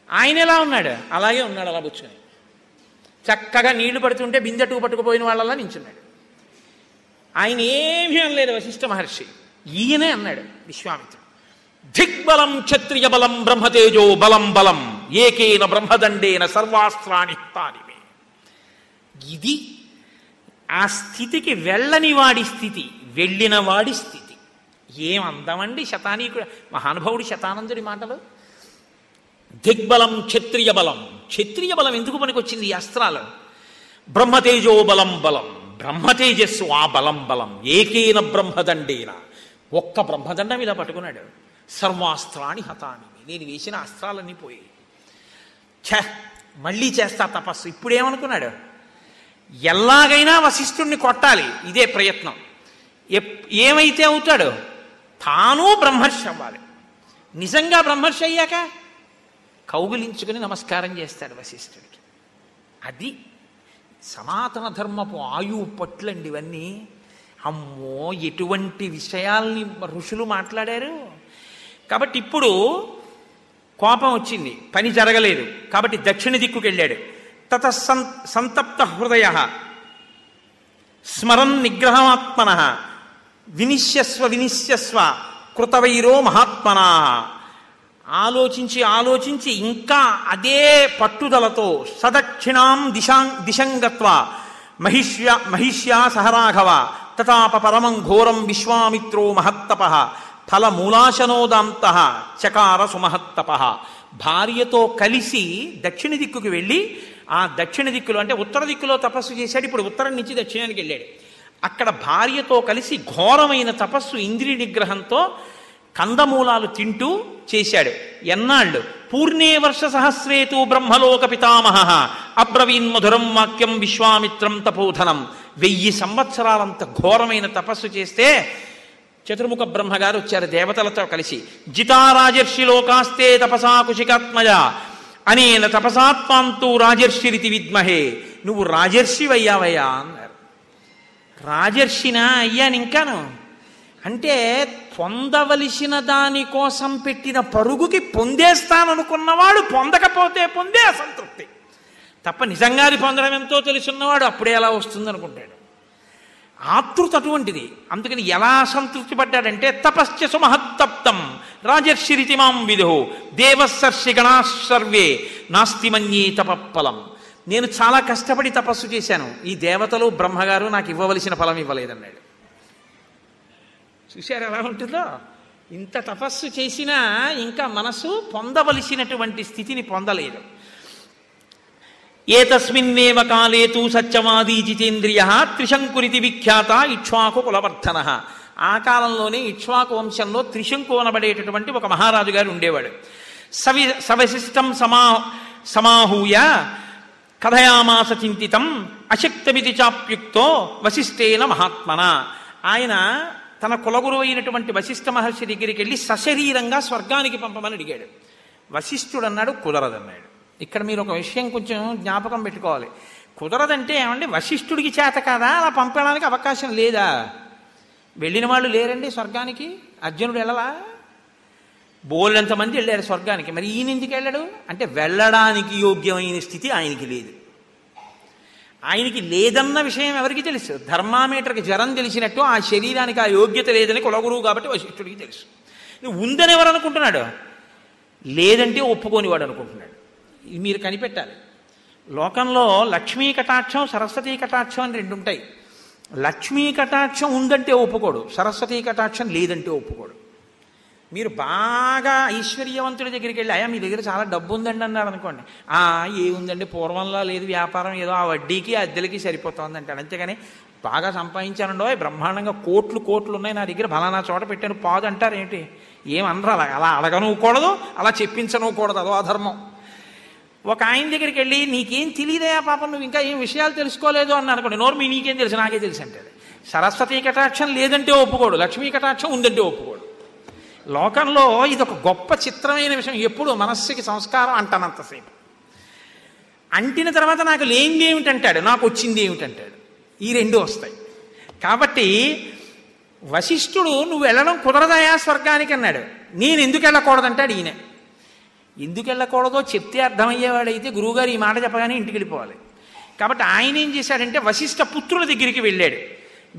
ఆయన ఎలా ఉన్నాడు? అలాగే ఉన్నాడు, అలా కూర్చొని చక్కగా నీళ్లు పడుతుంటే బిందెటుకు పట్టుకుపోయిన వాళ్ళలా నించున్నాడు. ఆయన ఏమీ అనలేదు వశిష్ఠ మహర్షి. ఈయనే అన్నాడు విశ్వామిత్రుడు. దిగ్బలం క్షత్రియ బలం బ్రహ్మతేజో బలం బలం ఏకేన బ్రహ్మదండేన సర్వాస్త్రాణి తానివే. ఇది ఆ స్థితికి వెళ్ళని వాడి స్థితి, వెళ్ళిన వాడి స్థితి. ఏం అందమండి శతానీకుడు మహానుభావుడు శతానందుడి మాటలు. దిగ్బలం క్షత్రియ బలం. క్షత్రియ బలం ఎందుకు పనికొచ్చింది ఈ అస్త్రాలు? బ్రహ్మతేజో బలం బలం, బ్రహ్మతేజస్సు ఆ బలం బలం ఏకేన బ్రహ్మదండేన, ఒక్క బ్రహ్మదండం ఇలా పట్టుకున్నాడు. సర్వాస్త్రాన్ని హతాని, నేను వేసిన అస్త్రాలన్నీ పోయి మళ్ళీ చేస్తా తపస్సు. ఇప్పుడేమనుకున్నాడు? ఎలాగైనా వశిష్ఠుణ్ణి కొట్టాలి, ఇదే ప్రయత్నం. ఏమైతే అవుతాడో తాను బ్రహ్మర్షి అవ్వాలి. నిజంగా బ్రహ్మర్షి అయ్యాక కౌగిలించుకుని నమస్కారం చేస్తాడు వశిష్ఠుడికి. అది సనాతన ధర్మపు ఆయువు పట్లండి ఇవన్నీ. అమ్మో, ఎటువంటి విషయాల్ని ఋషులు మాట్లాడారు. కాబట్టి ఇప్పుడు కోపం వచ్చింది, పని జరగలేదు. కాబట్టి దక్షిణ దిక్కుకి వెళ్ళాడు. తత సంతప్త హృదయ స్మరన్ నిగ్రహమాత్మన వినిశ్యస్వ వినిశ్యస్వ కృతవైరో మహాత్మనా. ఆలోచించి ఇంకా అదే పట్టుదలతో సదక్షిణాం దిశంగత్వ మహిష్యా సహరాఘవ తతాప పరమం ఘోరం విశ్వామిత్రో మహత్తప ఫలమూలాశనోదాంత చకార సుమహత్తప. భార్యతో కలిసి దక్షిణ దిక్కుకి వెళ్ళి, ఆ దక్షిణ దిక్కులో అంటే ఉత్తర దిక్కులో తపస్సు చేశాడు. ఇప్పుడు ఉత్తరం నుంచి దక్షిణానికి వెళ్ళాడు. అక్కడ భార్యతో కలిసి ఘోరమైన తపస్సు ఇంద్రియ నిగ్రహంతో కందమూలాలు తింటూ చేశాడు. ఎన్నాళ్ళు? పూర్ణే వర్ష సహస్రేతు బ్రహ్మలోక పితామహ అబ్రవీన్ మధురం వాక్యం విశ్వామిత్రం తపోధనం. 1000 సంవత్సరాలంత ఘోరమైన తపస్సు చేస్తే చతుర్ముఖ బ్రహ్మగారు వచ్చారు దేవతలతో కలిసి. జితారాజర్షి లోకాస్తే తపసా కుశికాత్మజ అనేన తపసాత్మాంతు రాజర్షిరితి విద్మహే. నువ్వు రాజర్షివయ్యావయ్యా అన్నారు. రాజర్షినా అయ్యాను ఇంకాను అంటే పొందవలసిన దానికోసం పెట్టిన పరుగుకి పొందేస్తాననుకున్నవాడు పొందకపోతే పొందే అసంతృప్తి తప్ప నిజంగా అది పొందడం ఎంతో తెలుసున్నవాడు అప్పుడే ఎలా వస్తుందనుకుంటాడు. ఆతృత అటువంటిది. అందుకని ఎలా అసంతృప్తి పడ్డాడంటే తపశ్చ సుమహత్తప్తం రాజర్షిరితి మాం విదుః దేవస్సర్షి గణాసర్వే నాస్తి మన్యే తపఫలం. నేను చాలా కష్టపడి తపస్సు చేశాను, ఈ దేవతలు బ్రహ్మగారు నాకు ఇవ్వవలసిన ఫలం ఇవ్వలేదన్నాడు. చూశారు ఎలా ఉంటుందో? ఇంత తపస్సు చేసినా ఇంకా మనసు పొందవలసినటువంటి స్థితిని పొందలేదు. ఏతస్మిన్నేవ కాలే తు సత్యవాదీ జితేంద్రియ త్రిశంకురితి విఖ్యాత ఇక్ష్వాకు కులవర్ధన. ఆ కాలంలోనే ఇక్ష్వాకు వంశంలో త్రిశంకు అనబడేటటువంటి ఒక మహారాజు గారు ఉండేవాడు. సవశిష్టం సమాహూయ కథయామాస చింతితం అశక్తమితి చాప్యుక్తో వశిష్ఠేన మహాత్మన. ఆయన తన కులగురువు అయినటువంటి వశిష్ఠ మహర్షి దగ్గరికి వెళ్ళి సశరీరంగా స్వర్గానికి పంపమని అడిగాడు. వశిష్ఠుడు అన్నాడు కుదరదన్నాడు. ఇక్కడ మీరు ఒక విషయం కొంచెం జ్ఞాపకం పెట్టుకోవాలి. కుదరదంటే ఏమండి, వశిష్ఠుడికి చేత కాదా? అలా పంపడానికి అవకాశం లేదా? వెళ్ళిన వాళ్ళు లేరండి స్వర్గానికి. అర్జునుడు వెళ్ళలా? బోళ్ళంతమంది వెళ్ళారు స్వర్గానికి, మరి ఈయన ఎందుకు వెళ్ళాడు అంటే వెళ్ళడానికి యోగ్యమైన స్థితి ఆయనకి లేదు. ఆయనకి లేదన్న విషయం ఎవరికి తెలుసు? ధర్మామీటర్కి జ్వరం తెలిసినట్టు ఆ శరీరానికి ఆ యోగ్యత లేదని కులగురువు కాబట్టి వశిష్ఠుడికి తెలుసు. ఉందని ఎవరు అనుకుంటున్నాడు? లేదంటే ఒప్పుకోనివాడు అనుకుంటున్నాడు. ఇది మీరు కనిపెట్టాలి. లోకంలో లక్ష్మీ కటాక్షం, సరస్వతీ కటాక్షం అని రెండు ఉంటాయి. లక్ష్మీ కటాక్షం ఉందంటే ఒప్పుకోడు, సరస్వతీ కటాక్షం లేదంటే ఒప్పుకోడు. మీరు బాగా ఐశ్వర్యవంతుడి దగ్గరికి వెళ్ళి అయ్యా మీ దగ్గర చాలా డబ్బు ఉందండి అన్నారు అనుకోండి, ఏముందండి పూర్వంలో లేదు, వ్యాపారం ఏదో ఆ వడ్డీకి అద్దెలకి సరిపోతుంది అంటాడు. అంతేగాని బాగా సంపాదించానండో బ్రహ్మాండంగా కోట్లు ఉన్నాయి నా దగ్గర ఫలానా చోట పెట్టాను పాదు అంటారు ఏంటి? ఏమనరు. అలా అడగనుకూడదు, అలా చెప్పించనుకూడదు, అదో అధర్మం. ఒక ఆయన దగ్గరికి వెళ్ళి నీకేం తెలియదయా పాపం, నువ్వు ఇంకా ఏం విషయాలు తెలుసుకోలేదు అన్నారు అనుకోండి, నోరు మీ నీకేం తెలుసు, నాకే తెలుసు అంటాడు. సరస్వతీ కటాక్షం లేదంటే ఒప్పుకోడు, లక్ష్మీ కటాక్షం ఉందంటే ఒప్పుకోడు. లోకంలో ఇది ఒక గొప్ప చిత్రమైన విషయం. ఎప్పుడు మనస్సుకి సంస్కారం అంటానంతసేపు, అంటిన తర్వాత నాకు లేనిది ఏమిటంటాడు, నాకు వచ్చింది ఏమిటంటాడు. ఈ రెండు వస్తాయి. కాబట్టి వశిష్ఠుడు నువ్వు వెళ్ళడం కుదరదయా స్వర్గానికి అన్నాడు. నేను ఎందుకు వెళ్ళకూడదంటాడు ఈయన. ఎందుకు వెళ్ళకూడదో చెప్తే అర్థమయ్యేవాడైతే గురువుగారు ఈ మాట చెప్పగానే ఇంటికి వెళ్ళిపోవాలి. కాబట్టి ఆయన ఏం చేశాడంటే వశిష్ఠ పుత్రుల దగ్గరికి వెళ్ళాడు.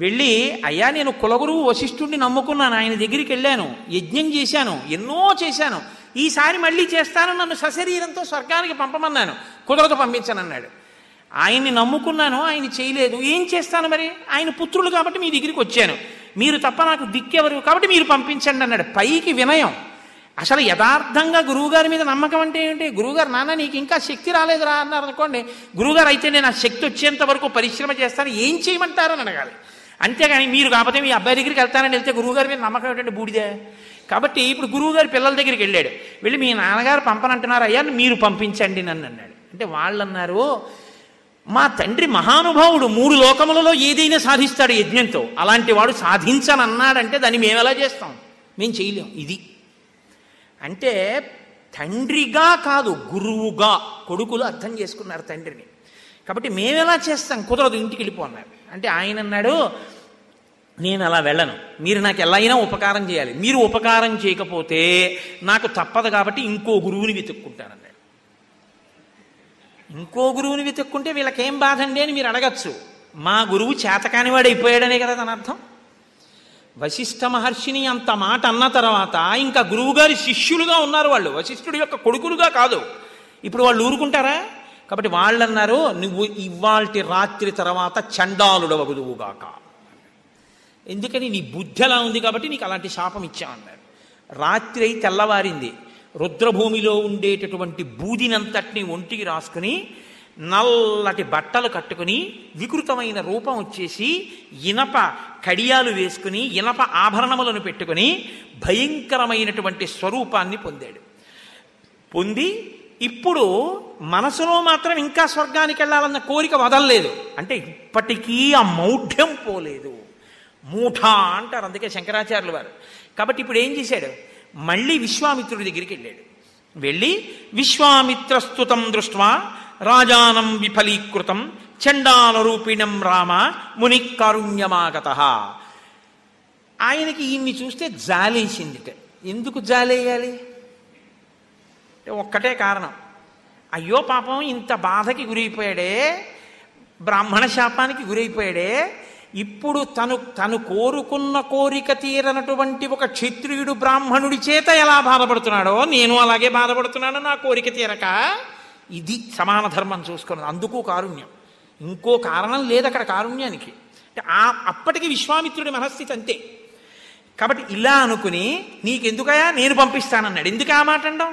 వెళ్ళి అయ్యా నేను కులగురువు వశిష్ఠుడిని నమ్ముకున్నాను, ఆయన దగ్గరికి వెళ్ళాను, యజ్ఞం చేశాను, ఎన్నో చేశాను, ఈసారి మళ్ళీ చేస్తాను, నన్ను సశరీరంతో స్వర్గానికి పంపమన్నాను, కుదరదు పంపించనన్నాడు. ఆయన్ని నమ్ముకున్నాను, ఆయన చేయలేదు, ఏం చేస్తాను మరి? ఆయన పుత్రులు కాబట్టి మీ దగ్గరికి వచ్చాను, మీరు తప్ప నాకు దిక్కెవరు కాబట్టి మీరు పంపించండి అన్నాడు. పైకి వినయం. అసలు యథార్థంగా గురువుగారి మీద నమ్మకం అంటే ఏంటి? గురువుగారు నాన్న నీకు ఇంకా శక్తి రాలేదురా అన్నారు అనుకోండి, గురువుగారు అయితే నేను ఆ శక్తి వచ్చేంత వరకు పరిశ్రమ చేస్తాను, ఏం చేయమంటారని అడగాలి. అంతేగాని మీరు కాకపోతే మీ అబ్బాయి దగ్గరికి వెళ్తానని వెళ్తే గురువుగారి మీద నమ్మకం ఏంటంటే బూడిదే. కాబట్టి ఇప్పుడు గురువుగారి పిల్లల దగ్గరికి వెళ్ళాడు. వెళ్ళి మీ నాన్నగారు పంపనంటున్నారు, అయ్యా మీరు పంపించండి నన్ను అన్నాడు. అంటే వాళ్ళు అన్నారు, మా తండ్రి మహానుభావుడు 3 లోకములలో ఏదైనా సాధిస్తాడు యజ్ఞంతో, అలాంటి వాడు సాధించనన్నాడంటే దాన్ని మేము ఎలా చేస్తాం? మేము చేయలేం. ఇది అంటే తండ్రిగా కాదు గురువుగా కొడుకులు అర్థం చేసుకున్నారు తండ్రిని. కాబట్టి మేమెలా చేస్తాం? కుదరదు, ఇంటికి వెళ్ళిపో అన్నారు. అంటే ఆయన అన్నాడు, నేను అలా వెళ్ళను, మీరు నాకు ఎలా అయినా ఉపకారం చేయాలి, మీరు ఉపకారం చేయకపోతే నాకు తప్పదు కాబట్టి ఇంకో గురువుని వెతుక్కుంటానన్నాడు. ఇంకో గురువుని వెతుక్కుంటే వీళ్ళకేం బాధ అండి అని మీరు అడగచ్చు. మా గురువు చేతకానివాడు అయిపోయాడనే కదా దాని అర్థం. వశిష్ఠ మహర్షిని అంత మాట అన్న తర్వాత ఇంకా గురువుగారి శిష్యులుగా ఉన్నారు వాళ్ళు, వశిష్ఠుడి యొక్క కొడుకులుగా కాదు. ఇప్పుడు వాళ్ళు ఊరుకుంటారా? కాబట్టి వాళ్ళు అన్నారు, నువ్వు ఇవాల్టి రాత్రి తర్వాత చండాలుడవగుదువుగాక. ఎందుకని? నీ బుద్ధి అలా ఉంది కాబట్టి నీకు అలాంటి శాపం ఇచ్చామన్నారు. రాత్రి అయి తెల్లవారింది. రుద్రభూమిలో ఉండేటటువంటి బూదినంతటిని ఒంటికి రాసుకుని నల్లటి బట్టలు కట్టుకుని వికృతమైన రూపం వచ్చేసి ఇనప కడియాలు వేసుకుని ఇనప ఆభరణములను పెట్టుకుని భయంకరమైనటువంటి స్వరూపాన్ని పొంది ఇప్పుడు మనసులో మాత్రం ఇంకా స్వర్గానికి వెళ్ళాలన్న కోరిక వదలలేదు. అంటే ఇప్పటికీ ఆ మౌఢ్యం పోలేదు. మూఢ అంటారు అందుకే శంకరాచార్యులు వారు. కాబట్టి ఇప్పుడు ఏం చేశాడు? మళ్ళీ విశ్వామిత్రుడి దగ్గరికి వెళ్ళాడు. వెళ్ళి విశ్వామిత్రస్తుతం దృష్ట్వా రాజానం విఫలీకృతం చండాలరూపిణం రామ ముని కారుణ్యమాగత. ఆయనకి ఈయన్ని చూస్తే జాలేసిందిట. ఎందుకు జాలేయాలి? ఒక్కటే కారణం, అయ్యో పాపం ఇంత బాధకి గురైపోయాడే, బ్రాహ్మణ శాపానికి గురైపోయాడే, ఇప్పుడు తను కోరుకున్న కోరిక తీరనటువంటి ఒక క్షత్రియుడు బ్రాహ్మణుడి చేత ఎలా బాధపడుతున్నాడో నేను అలాగే బాధపడుతున్నాను నా కోరిక తీరక. ఇది సమాన ధర్మం చూసుకున్నది. అందుకు కారుణ్యం, ఇంకో కారణం లేదు అక్కడ కారుణ్యానికి. అంటే అప్పటికి విశ్వామిత్రుడి మనస్థితి అంతే. కాబట్టి ఇలా అనుకుని నీకెందుకయా నేను పంపిస్తానన్నాడు. ఎందుకు ఆ మాట అండం?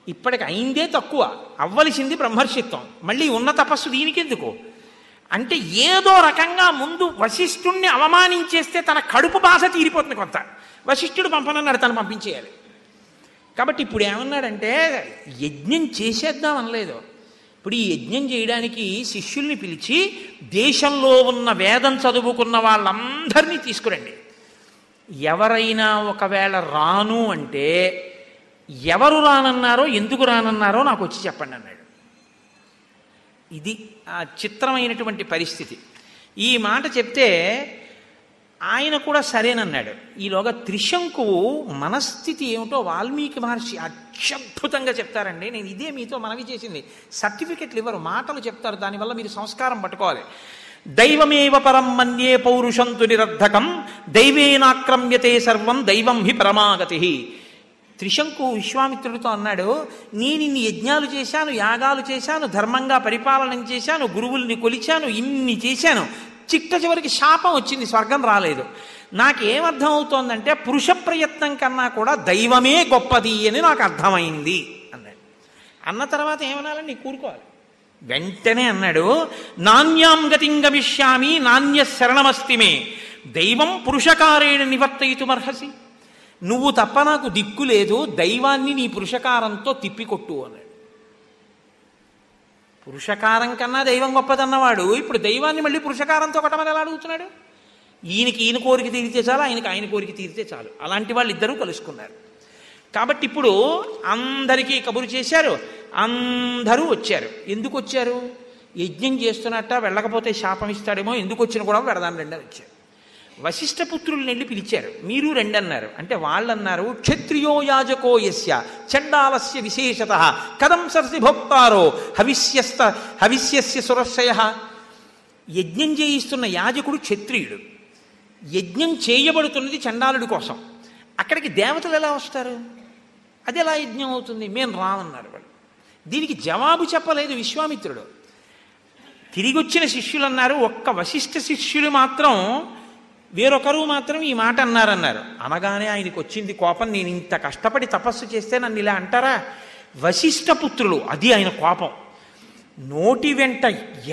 ఇప్పటికి అయిందే తక్కువ, అవ్వలసింది బ్రహ్మర్షిత్వం, మళ్ళీ ఉన్న తపస్సు దీనికెందుకు అంటే ఏదో రకంగా ముందు వశిష్ఠుణ్ణి అవమానించేస్తే తన కడుపు బాధ తీరిపోతుంది కొంత. వశిష్ఠుడు పంపనన్నాడు, తను పంపించేయాలి. కాబట్టి ఇప్పుడు ఏమన్నాడంటే యజ్ఞం చేసేద్దాం అనలేదు. ఇప్పుడు ఈ యజ్ఞం చేయడానికి శిష్యుల్ని పిలిచి దేశంలో ఉన్న వేదం చదువుకున్న వాళ్ళందరినీ తీసుకురండి. ఎవరైనా ఒకవేళ రాను అంటే ఎవరు రానన్నారో ఎందుకు రానన్నారో నాకు వచ్చి చెప్పండి అన్నాడు. ఇది ఆ చిత్రమైనటువంటి పరిస్థితి. ఈ మాట చెప్తే ఆయన కూడా సరేనన్నాడు. ఈలోగా త్రిశంకువు మనస్థితి ఏమిటో వాల్మీకి మహర్షి అత్యద్భుతంగా చెప్తారండి. నేను ఇదే మీతో మనవి చేసింది. సర్టిఫికెట్లు ఇవ్వరు, మాటలు చెప్తారు. దానివల్ల మీరు సంస్కారం పట్టుకోవాలి. దైవమేవ పరం మన్యే పౌరుషంతు నిరర్ధకం దైవేనాక్రమ్యతే సర్వం దైవం హి పరమాగతి. త్రిశంకు విశ్వామిత్రుడితో అన్నాడు, నేను ఇన్ని యజ్ఞాలు చేశాను, యాగాలు చేశాను, ధర్మంగా పరిపాలన చేశాను, గురువుల్ని కొలిచాను, ఇన్ని చేశాను, చిట్ట చివరికి శాపం వచ్చింది, స్వర్గం రాలేదు. నాకేమర్థం అవుతోందంటే పురుష ప్రయత్నం కన్నా కూడా దైవమే గొప్పది అని నాకు అర్థమైంది అన్నాడు. అన్న తర్వాత ఏమనాలని కూరుకోవాలి. వెంటనే అన్నాడు, నాణ్యాం గతిం గమిష్యామి నాణ్య శరణమస్తిమే దైవం పురుషకారేణ నివర్తయితుమర్హసి. నువ్వు తప్ప నాకు దిక్కు లేదు, దైవాన్ని నీ పురుషకారంతో తిప్పికొట్టు అన్నాడు. పురుషకారం కన్నా దైవం గొప్పదన్నవాడు ఇప్పుడు దైవాన్ని మళ్ళీ పురుషకారంతో కొట్టమని ఎలా అడుగుతున్నాడు? ఈయనకి ఈయన కోరిక తీరితే చాలు, ఆయనకి ఆయన కోరిక తీరితే చాలు. అలాంటి వాళ్ళు ఇద్దరూ కలుసుకున్నారు. కాబట్టి ఇప్పుడు అందరికీ కబురు చేశారు, అందరూ వచ్చారు. ఎందుకు వచ్చారు? యజ్ఞం చేస్తున్నట్ట, వెళ్ళకపోతే శాపం ఇస్తాడేమో, ఎందుకు వచ్చిన కూడా వెడదాం రెండని వచ్చారు. వశిష్ఠపుత్రుల్ని వెళ్ళి పిలిచారు, మీరు రెండన్నారు. అంటే వాళ్ళన్నారు, క్షత్రియో యాజకో యస్య చండాలస్య విశేషత కథం సరసి భోక్తారో హవిష్యస్య సురస్య. యజ్ఞం చేయిస్తున్న యాజకుడు క్షత్రియుడు, యజ్ఞం చేయబడుతున్నది చండాలుడి కోసం. అక్కడికి దేవతలు ఎలా వస్తారు? అది ఎలా యజ్ఞం అవుతుంది? మేము రామన్నారు వాళ్ళు. దీనికి జవాబు చెప్పలేదు విశ్వామిత్రుడు. తిరిగి వచ్చిన శిష్యులు అన్నారు, ఒక్క వశిష్ఠ శిష్యులు మాత్రం, వేరొకరు మాత్రం ఈ మాట అన్నారన్నారు. అనగానే ఆయనకు వచ్చింది కోపం. నేను ఇంత కష్టపడి తపస్సు చేస్తే నన్ను ఇలా అంటారా? వశిష్ఠపుత్రులు, అది ఆయన కోపం. నోటి వెంట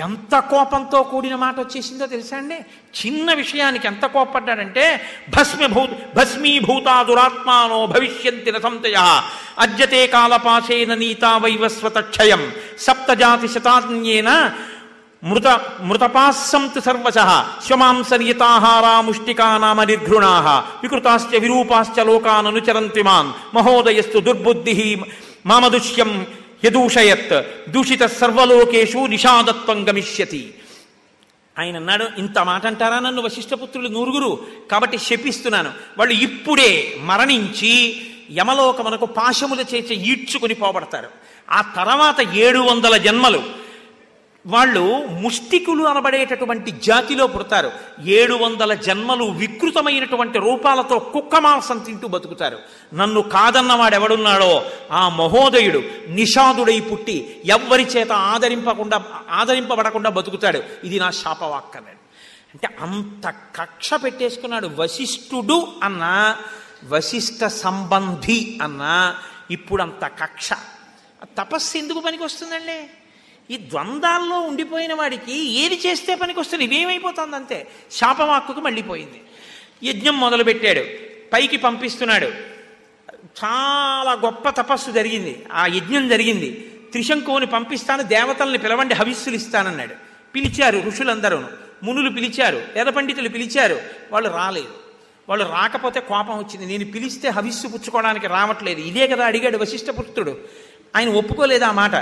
ఎంత కోపంతో కూడిన మాట వచ్చేసిందో తెలుసా అండి? చిన్న విషయానికి ఎంత కోపడ్డాడంటే, భస్మీభూతా దురాత్మానో భవిష్యంతి రసంతయ అద్యతే కాలపాశేన నీతా వైవస్వతక్షయం సప్తజాతి శతాన్యేన మృతపాస్సంతు సర్వశః శ్వమాంసనియతాహారా ముష్టికా నామ నిర్ఘృణాః వికృతాశ్చ విరూపాశ్చ లోకాన్ అనుచరంతి మాం మహోదయస్తు దుర్బుద్ధిః మామదుష్యం యదూషయత్ దూషిత సర్వలోకేషు నిషాదత్వం గమిష్యతి. ఆయన అన్నాడు, ఇంత మాట అంటారా నన్ను వశిష్ఠపుత్రులు నూరుగురు? కాబట్టి శపిస్తున్నాను, వాళ్ళు ఇప్పుడే మరణించి యమలోకమునకు పాశముల చేత ఈడ్చుకుని పోబడతారు. ఆ తర్వాత 700 జన్మలు వాళ్ళు ముష్టికులు అనబడేటటువంటి జాతిలో పుడతారు. 700 జన్మలు వికృతమైనటువంటి రూపాలతో కుక్క మాంసం తింటూ బతుకుతారు. నన్ను కాదన్నవాడెవడున్నాడో ఆ మహోదయుడు నిషాదుడై పుట్టి ఎవ్వరి చేత ఆదరింపబడకుండా బతుకుతాడు. ఇది నా శాపవాక్ అన్నాడు. అంటే అంత కక్ష పెట్టేసుకున్నాడు. వశిష్ఠుడు అన్నా, వశిష్ఠ సంబంధి అన్నా ఇప్పుడు అంత కక్ష. తపస్సు ఎందుకు పనికి వస్తుందండి? ఈ ద్వంద్వాల్లో ఉండిపోయిన వాడికి ఏది చేస్తే పనికి వస్తుంది? ఇవేమైపోతుంది అంతే. శాపవాక్కుకు మళ్ళీపోయింది. యజ్ఞం మొదలుపెట్టాడు, పైకి పంపిస్తున్నాడు. చాలా గొప్ప తపస్సు జరిగింది, ఆ యజ్ఞం జరిగింది. త్రిశంకువుని పంపిస్తాను, దేవతల్ని పిలవండి, హవిస్సులు ఇస్తానన్నాడు. పిలిచారు ఋషులందరూ, మునులు పిలిచారు, వేద పండితులు పిలిచారు. వాళ్ళు రాలేదు. వాళ్ళు రాకపోతే కోపం వచ్చింది. నేను పిలిస్తే హవిస్సు పుచ్చుకోవడానికి రావట్లేదు, ఇదే కదా అడిగాడు వశిష్ఠపుత్రుడు. ఆయన ఒప్పుకోలేదు ఆ మాట.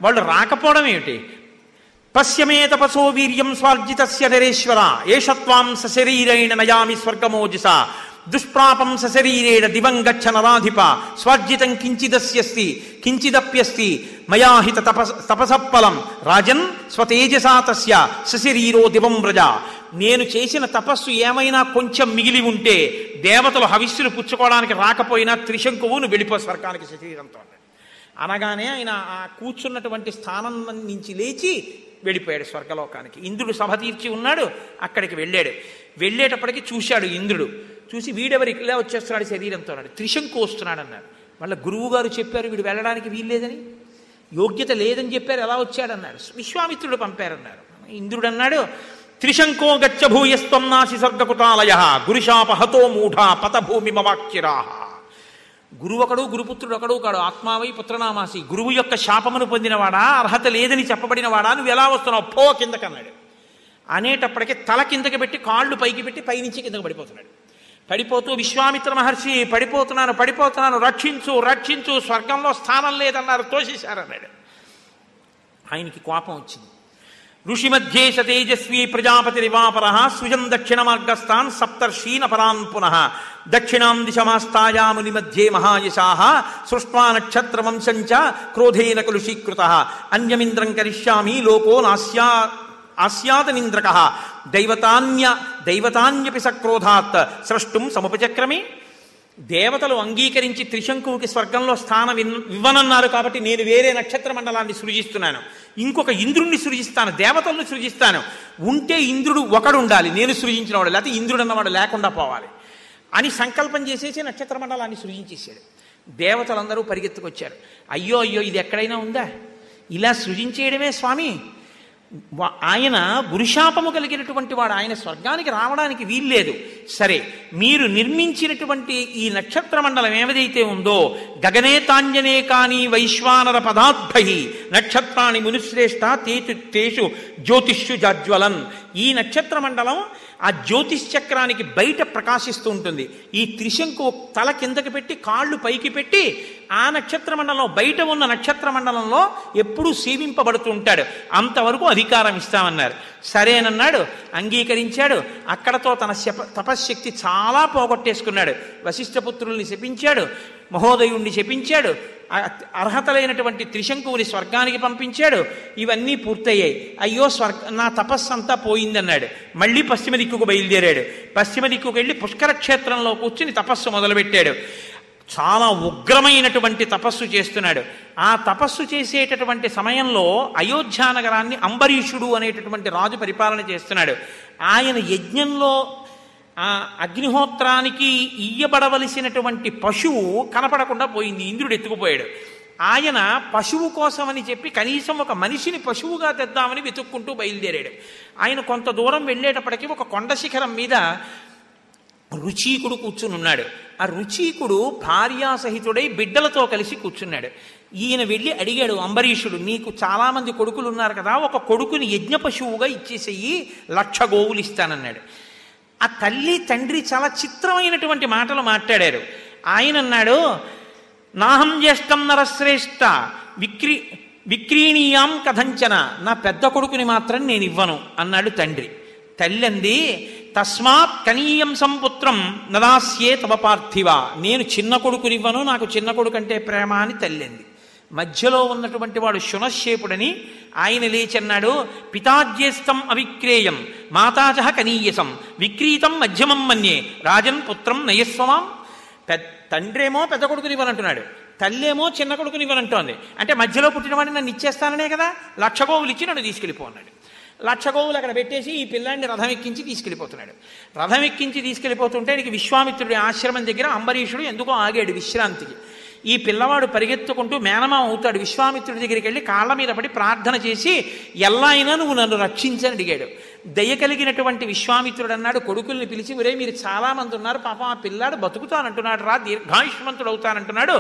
వాళ్ళు రాకపోవడం ఏమిటి? పశ్యమే తపసో వీర్యం స్వార్జితస్య నరేశ్వర ఏషత్వాం సశరీరేణ నయామి స్వర్గమోజిస దుష్ప్రాపం సశరీరేణ దివం గచ్చ నరాధిప స్వార్జితం కించిదస్యస్తి కించిదప్యస్తి మయాహిత తపసఫలం రాజన్ స్వతేజసా తస్య సశరీరో దివం వ్రజ. నేను చేసిన తపస్సు ఏమైనా కొంచెం మిగిలి ఉంటే దేవతలు హవిస్సులు పుచ్చుకోవడానికి రాకపోయినా త్రిశంకువును వెళ్ళిపో స్వర్గానికి శరీరంతో అనగానే ఆయన ఆ కూర్చున్నటువంటి స్థానం నుంచి లేచి వెళ్ళిపోయాడు స్వర్గలోకానికి. ఇంద్రుడు సభ తీర్చి ఉన్నాడు, అక్కడికి వెళ్ళాడు. వెళ్ళేటప్పటికి చూశాడు ఇంద్రుడు. చూసి వీడెవరు ఇలా వచ్చేస్తున్నాడు శరీరంతో అన్నాడు. త్రిశంకు వస్తున్నాడు అన్నాడు. వాళ్ళ గురువు గారు చెప్పారు వీడు వెళ్ళడానికి వీల్లేదని, యోగ్యత లేదని చెప్పారు, ఎలా వచ్చాడన్నారు. విశ్వామిత్రుడు పంపారన్నారు. ఇంద్రుడు అన్నాడు, త్రిశంకో గచ్చ భూయస్త్వం నాసి స్వర్గకుటాలయ గురుశాపహతో మూఢా పతభూమి మవాక్యరాహ. గురువు ఒకడు, గురుపుత్రుడు ఒకడు కాడు, ఆత్మావై పుత్రనామాసి. గురువు యొక్క శాపమును పొందినవాడా, అర్హత లేదని చెప్పబడినవాడా, నువ్వు ఎలా వస్తున్నావు పో కిందకన్నాడు. అనేటప్పటికీ తల కిందకి పెట్టి కాళ్ళు పైకి పెట్టి పైనుంచి కిందకు పడిపోతున్నాడు. పడిపోతూ విశ్వామిత్ర మహర్షి పడిపోతున్నాను రక్షించు రక్షించు, స్వర్గంలో స్థానం లేదన్నారు, తోసేశారన్నాడు. ఆయనకి కోపం వచ్చింది. ఋషిమధ్యే సతేజస్వీ ప్రజాపతిరివాపర సృజన్ దక్షిణ మార్గస్థాన్ సప్తర్షీన్ అపరాన్ పునః దక్షిణాం దిశమాస్తాయాముని మధ్యే మహాయశాః సృష్ట్వా నక్షత్రవంశంచ క్రోధేన కలుషీకృతః అన్యమింద్రం కరిష్యామి లోకో ఆస్యాదనింద్రకః దైవతాన్యపి సక్రోధాత్ స్రష్టుం సముపచక్రమే. దేవతలు అంగీకరించి త్రిశంకువుకి స్వర్గంలో స్థానం ఇవ్వనన్నారు కాబట్టి నేను వేరే నక్షత్ర మండలాన్ని సృజిస్తున్నాను, ఇంకొక ఇంద్రుణ్ణి సృజిస్తాను, దేవతలను సృజిస్తాను. ఉంటే ఇంద్రుడు ఒకడు ఉండాలి, నేను సృజించిన వాడు, లేకపోతే ఇంద్రుడు అన్నవాడు లేకుండా పోవాలి అని సంకల్పం చేసేసి నక్షత్ర మండలాన్ని సృజించేశాడు. దేవతలందరూ పరిగెత్తుకొచ్చారు. అయ్యో అయ్యో, ఇది ఎక్కడైనా ఉందా, ఇలా సృజించేయడమే స్వామి. ఆయన గురుశాపము కలిగినటువంటి వాడు, ఆయన స్వర్గానికి రావడానికి వీల్లేదు. సరే, మీరు నిర్మించినటువంటి ఈ నక్షత్ర మండలం ఏదైతే ఉందో, గగనేతాంజనే కానీ వైశ్వానర పదార్థై నక్షత్రాన్ని మునిశ్రేష్ఠ తేషు జ్యోతిష్యు జాజ్వలన్. ఈ నక్షత్ర మండలం ఆ జ్యోతిశ్చక్రానికి బయట ప్రకాశిస్తూ ఉంటుంది. ఈ త్రిశంకు తల కిందకి పెట్టి కాళ్ళు పైకి పెట్టి ఆ నక్షత్ర మండలం బయట ఉన్న నక్షత్ర మండలంలో ఎప్పుడూ సేవింపబడుతూ ఉంటాడు. అంతవరకు అధికారం ఇస్తామన్నారు. సరేనన్నాడు, అంగీకరించాడు. అక్కడతో తన తపశ్శక్తి చాలా పోగొట్టేసుకున్నాడు. వశిష్ఠపుత్రుల్ని శపించాడు, మహోదయుణ్ణి శపించాడు, అర్హత లేనటువంటి త్రిశంకువుని స్వర్గానికి పంపించాడు. ఇవన్నీ పూర్తయ్యాయి. అయ్యో నా తపస్సు అంతా పోయిందన్నాడు. మళ్ళీ పశ్చిమ దిక్కుకు బయలుదేరాడు. పశ్చిమ దిక్కుకు వెళ్ళి పుష్కర క్షేత్రంలో కూర్చుని తపస్సు మొదలుపెట్టాడు. చాలా ఉగ్రమైనటువంటి తపస్సు చేస్తున్నాడు. ఆ తపస్సు చేసేటటువంటి సమయంలో అయోధ్యానగరాన్ని అంబరీషుడు అనేటటువంటి రాజు పరిపాలన చేస్తున్నాడు. ఆయన యజ్ఞంలో ఆ అగ్నిహోత్రానికి ఇయ్యబడవలసినటువంటి పశువు కనపడకుండా పోయింది, ఇంద్రుడు ఎత్తుకుపోయాడు. ఆయన పశువు కోసమని చెప్పి కనీసం ఒక మనిషిని పశువుగా తెద్దామని వెతుక్కుంటూ బయలుదేరాడు. ఆయన కొంత దూరం వెళ్ళేటప్పటికీ ఒక కొండ శిఖరం మీద రుచీకుడు కూర్చుని ఉన్నాడు. ఆ రుచీకుడు భార్యాసహితుడై బిడ్డలతో కలిసి కూర్చున్నాడు. ఈయన వెళ్ళి అడిగాడు, అంబరీషుడు, నీకు చాలామంది కొడుకులు ఉన్నారు కదా, ఒక కొడుకుని యజ్ఞ పశువుగా ఇచ్చేసేయి, 1,00,000 గోవులు ఇస్తానన్నాడు. ఆ తల్లి తండ్రి చాలా చిత్రమైనటువంటి మాటలు మాట్లాడారు. ఆయన అన్నాడు, నాహం జ్యేష్టం నరశ్రేష్ఠ విక్రీణీయాం కథంచన, నా పెద్ద కొడుకుని మాత్రం నేను ఇవ్వను అన్నాడు తండ్రి. తల్లి అంది, తస్మాత్ కనీయం సంపుత్రం నదాస్యే తవ పార్థివ, నేను చిన్న కొడుకునివ్వను, నాకు చిన్న కొడుకు అంటే ప్రేమ అని తల్లింది. మధ్యలో ఉన్నటువంటి వాడు శునశ్శేపుడని ఆయన లేచన్నాడు, పితాజ్యేష్టం అవిక్రేయం మాతాచ కనీయసం విక్రీతం మధ్యమం మన్యే రాజన్ పుత్రం నయస్వమాం. తండ్రేమో పెద్ద కొడుకునివ్వనంటున్నాడు, తల్లేమో చిన్న కొడుకునివ్వనంటోంది. అంటే మధ్యలో పుట్టినవాడిని నన్ను ఇచ్చేస్తాననే కదా, 1,00,000 గోవులు ఇచ్చి నన్ను తీసుకెళ్ళిపో అన్నాడు. 1,00,000 గోవులు అక్కడ పెట్టేసి ఈ పిల్లాడిని రథం ఎక్కించి తీసుకెళ్ళిపోతున్నాడు. రథం ఎక్కించి తీసుకెళ్ళిపోతుంటే నీకు విశ్వామిత్రుడి ఆశ్రమం దగ్గర అంబరీషుడు ఎందుకో ఆగాడు విశ్రాంతికి. ఈ పిల్లవాడు పరిగెత్తుకుంటూ మేనమామ అవుతాడు. విశ్వామిత్రుడి దగ్గరికి వెళ్ళి కాళ్ళ మీద పడి ప్రార్థన చేసి, ఎలా అయినా నువ్వు నన్ను రక్షించని అడిగాడు. దయ కలిగినటువంటి విశ్వామిత్రుడు అన్నాడు కొడుకుల్ని పిలిచి, ఒరే మీరు చాలామంది ఉన్నారు, పాపం ఆ పిల్లాడు బతుకుతానంటున్నాడు రా, దీర్ఘాయుష్మంతుడు అవుతానంటున్నాడు,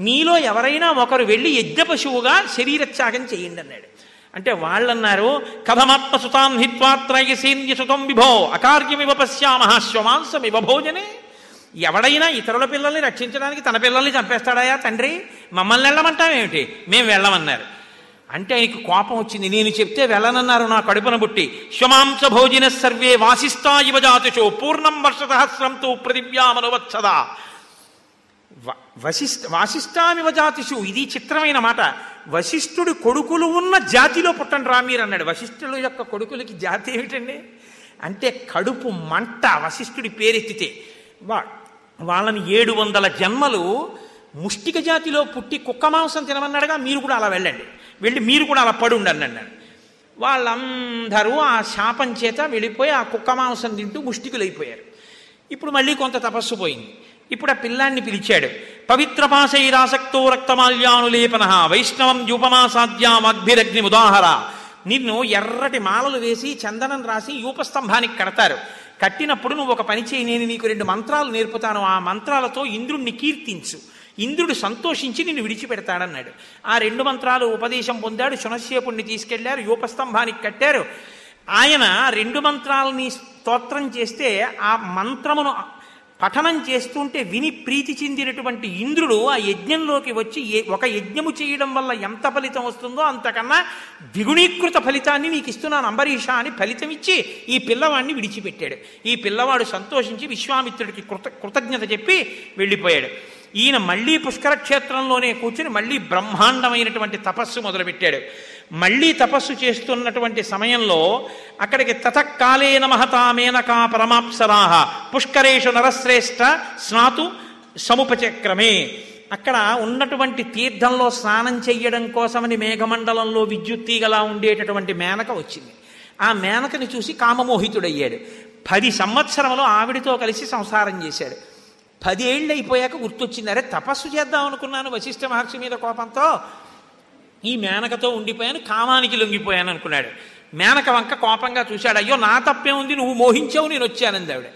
మీలో ఎవరైనా ఒకరు వెళ్ళి యజ్ఞ పశువుగా శరీరత్యాగం చేయండి అన్నాడు. అంటే వాళ్ళన్నారు, కథమాత్మసుతాన్ హిత్వాత్రైయసేన్యసుతం విభో అకార్యమివ పశ్యామః శ్వమాంసమివ భోజనే. ఎవడైనా ఇతరుల పిల్లల్ని రక్షించడానికి తన పిల్లల్ని చంపేస్తాడాయా తండ్రి, మమ్మల్ని వెళ్ళమంటామేమిటి, మేము వెళ్ళమన్నారు. అంటే ఆయనకు కోపం వచ్చింది. నేను చెప్తే వెళ్ళనన్నారు నా కడుపున బుట్టి. శ్వమాంస భోజిన సర్వే వాసిష్టా ఇవ జాతిషో పూర్ణం వర్షసహస్రంతో పృథివ్యామనువత్సదా. వాసిష్టామివ జాతిషు, ఇది చిత్రమైన మాట. వశిష్ఠుడి కొడుకులు ఉన్న జాతిలో పుట్టండి రా మీరు అన్నాడు. వశిష్ఠుల యొక్క కొడుకులకి జాతి ఏమిటండి అంటే కడుపు మంట. వశిష్ఠుడి పేరెత్తితే వాళ్ళని 700 జన్మలు ముష్టిక జాతిలో పుట్టి కుక్క మాంసం తినమన్నాడుగా, మీరు కూడా అలా వెళ్ళండి, వెళ్ళి మీరు కూడా అలా పడుండండి అన్నాడు. వాళ్ళందరూ ఆ శాపం చేత వెళ్ళిపోయి ఆ కుక్క మాంసం తింటూ ముష్టికులైపోయారు. ఇప్పుడు మళ్ళీ కొంత తపస్సు పోయింది. ఇప్పుడు ఆ పిల్లాన్ని పిలిచాడు. పవిత్రపాశైరాసక్తో రక్తమాల్యానులేపన వైష్ణవం యూపమాసాద్యామగ్భిరగ్ని ఉదాహర. నిన్ను ఎర్రటి మాలలు వేసి చందనం రాసి యూపస్తంభానికి కడతారు. కట్టినప్పుడు నువ్వు ఒక పని చేయి, నేను నీకు 2 మంత్రాలు నేర్పుతాను, ఆ మంత్రాలతో ఇంద్రుణ్ణి కీర్తించు, ఇంద్రుడు సంతోషించి నిన్ను విడిచిపెడతాడన్నాడు. ఆ 2 మంత్రాలు ఉపదేశం పొందాడు. శునశ్శేపుణ్ణి తీసుకెళ్లారు, యూపస్తంభానికి కట్టారు. ఆయన 2 మంత్రాలని స్తోత్రం చేస్తే ఆ మంత్రమును పఠనం చేస్తుంటే విని ప్రీతి చెందినటువంటి ఇంద్రుడు ఆ యజ్ఞంలోకి వచ్చి ఒక యజ్ఞము చేయడం వల్ల ఎంత ఫలితం వస్తుందో అంతకన్నా ద్విగుణీకృత ఫలితాన్ని నీకు ఇస్తున్నాను అంబరీష అని ఫలితం ఇచ్చి ఈ పిల్లవాడిని విడిచిపెట్టాడు. ఈ పిల్లవాడు సంతోషించి విశ్వామిత్రుడికి కృతజ్ఞత చెప్పి వెళ్ళిపోయాడు. ఈయన మళ్ళీ పుష్కర క్షేత్రంలోనే కూర్చుని మళ్ళీ బ్రహ్మాండమైనటువంటి తపస్సు మొదలుపెట్టాడు. మళ్ళీ తపస్సు చేస్తున్నటువంటి సమయంలో అక్కడికి తతకాలేన మహతామేనకా పరమాప్సరాహ పుష్కరేషు నరశ్రేష్ఠ స్నాతు సముపచక్రమే. అక్కడ ఉన్నటువంటి తీర్థంలో స్నానం చెయ్యడం కోసమని మేఘమండలంలో విద్యుత్తీగలా ఉండేటటువంటి మేనక వచ్చింది. ఆ మేనకని చూసి కామమోహితుడయ్యాడు. 10 సంవత్సరములు ఆవిడితో కలిసి సంసారం చేశాడు. 10 ఏళ్ళు అయిపోయాక గుర్తొచ్చింది, అరే తపస్సు చేద్దాం అనుకున్నాను వశిష్ఠ మహర్షి మీద కోపంతో, ఈ మేనకతో ఉండిపోయాను, కామానికి లొంగిపోయాను అనుకున్నాడు. మేనక వంక కోపంగా చూశాడు. అయ్యో నా తప్పే ఉంది, నువ్వు మోహించావు, నేను వచ్చానంది ఆవిడ.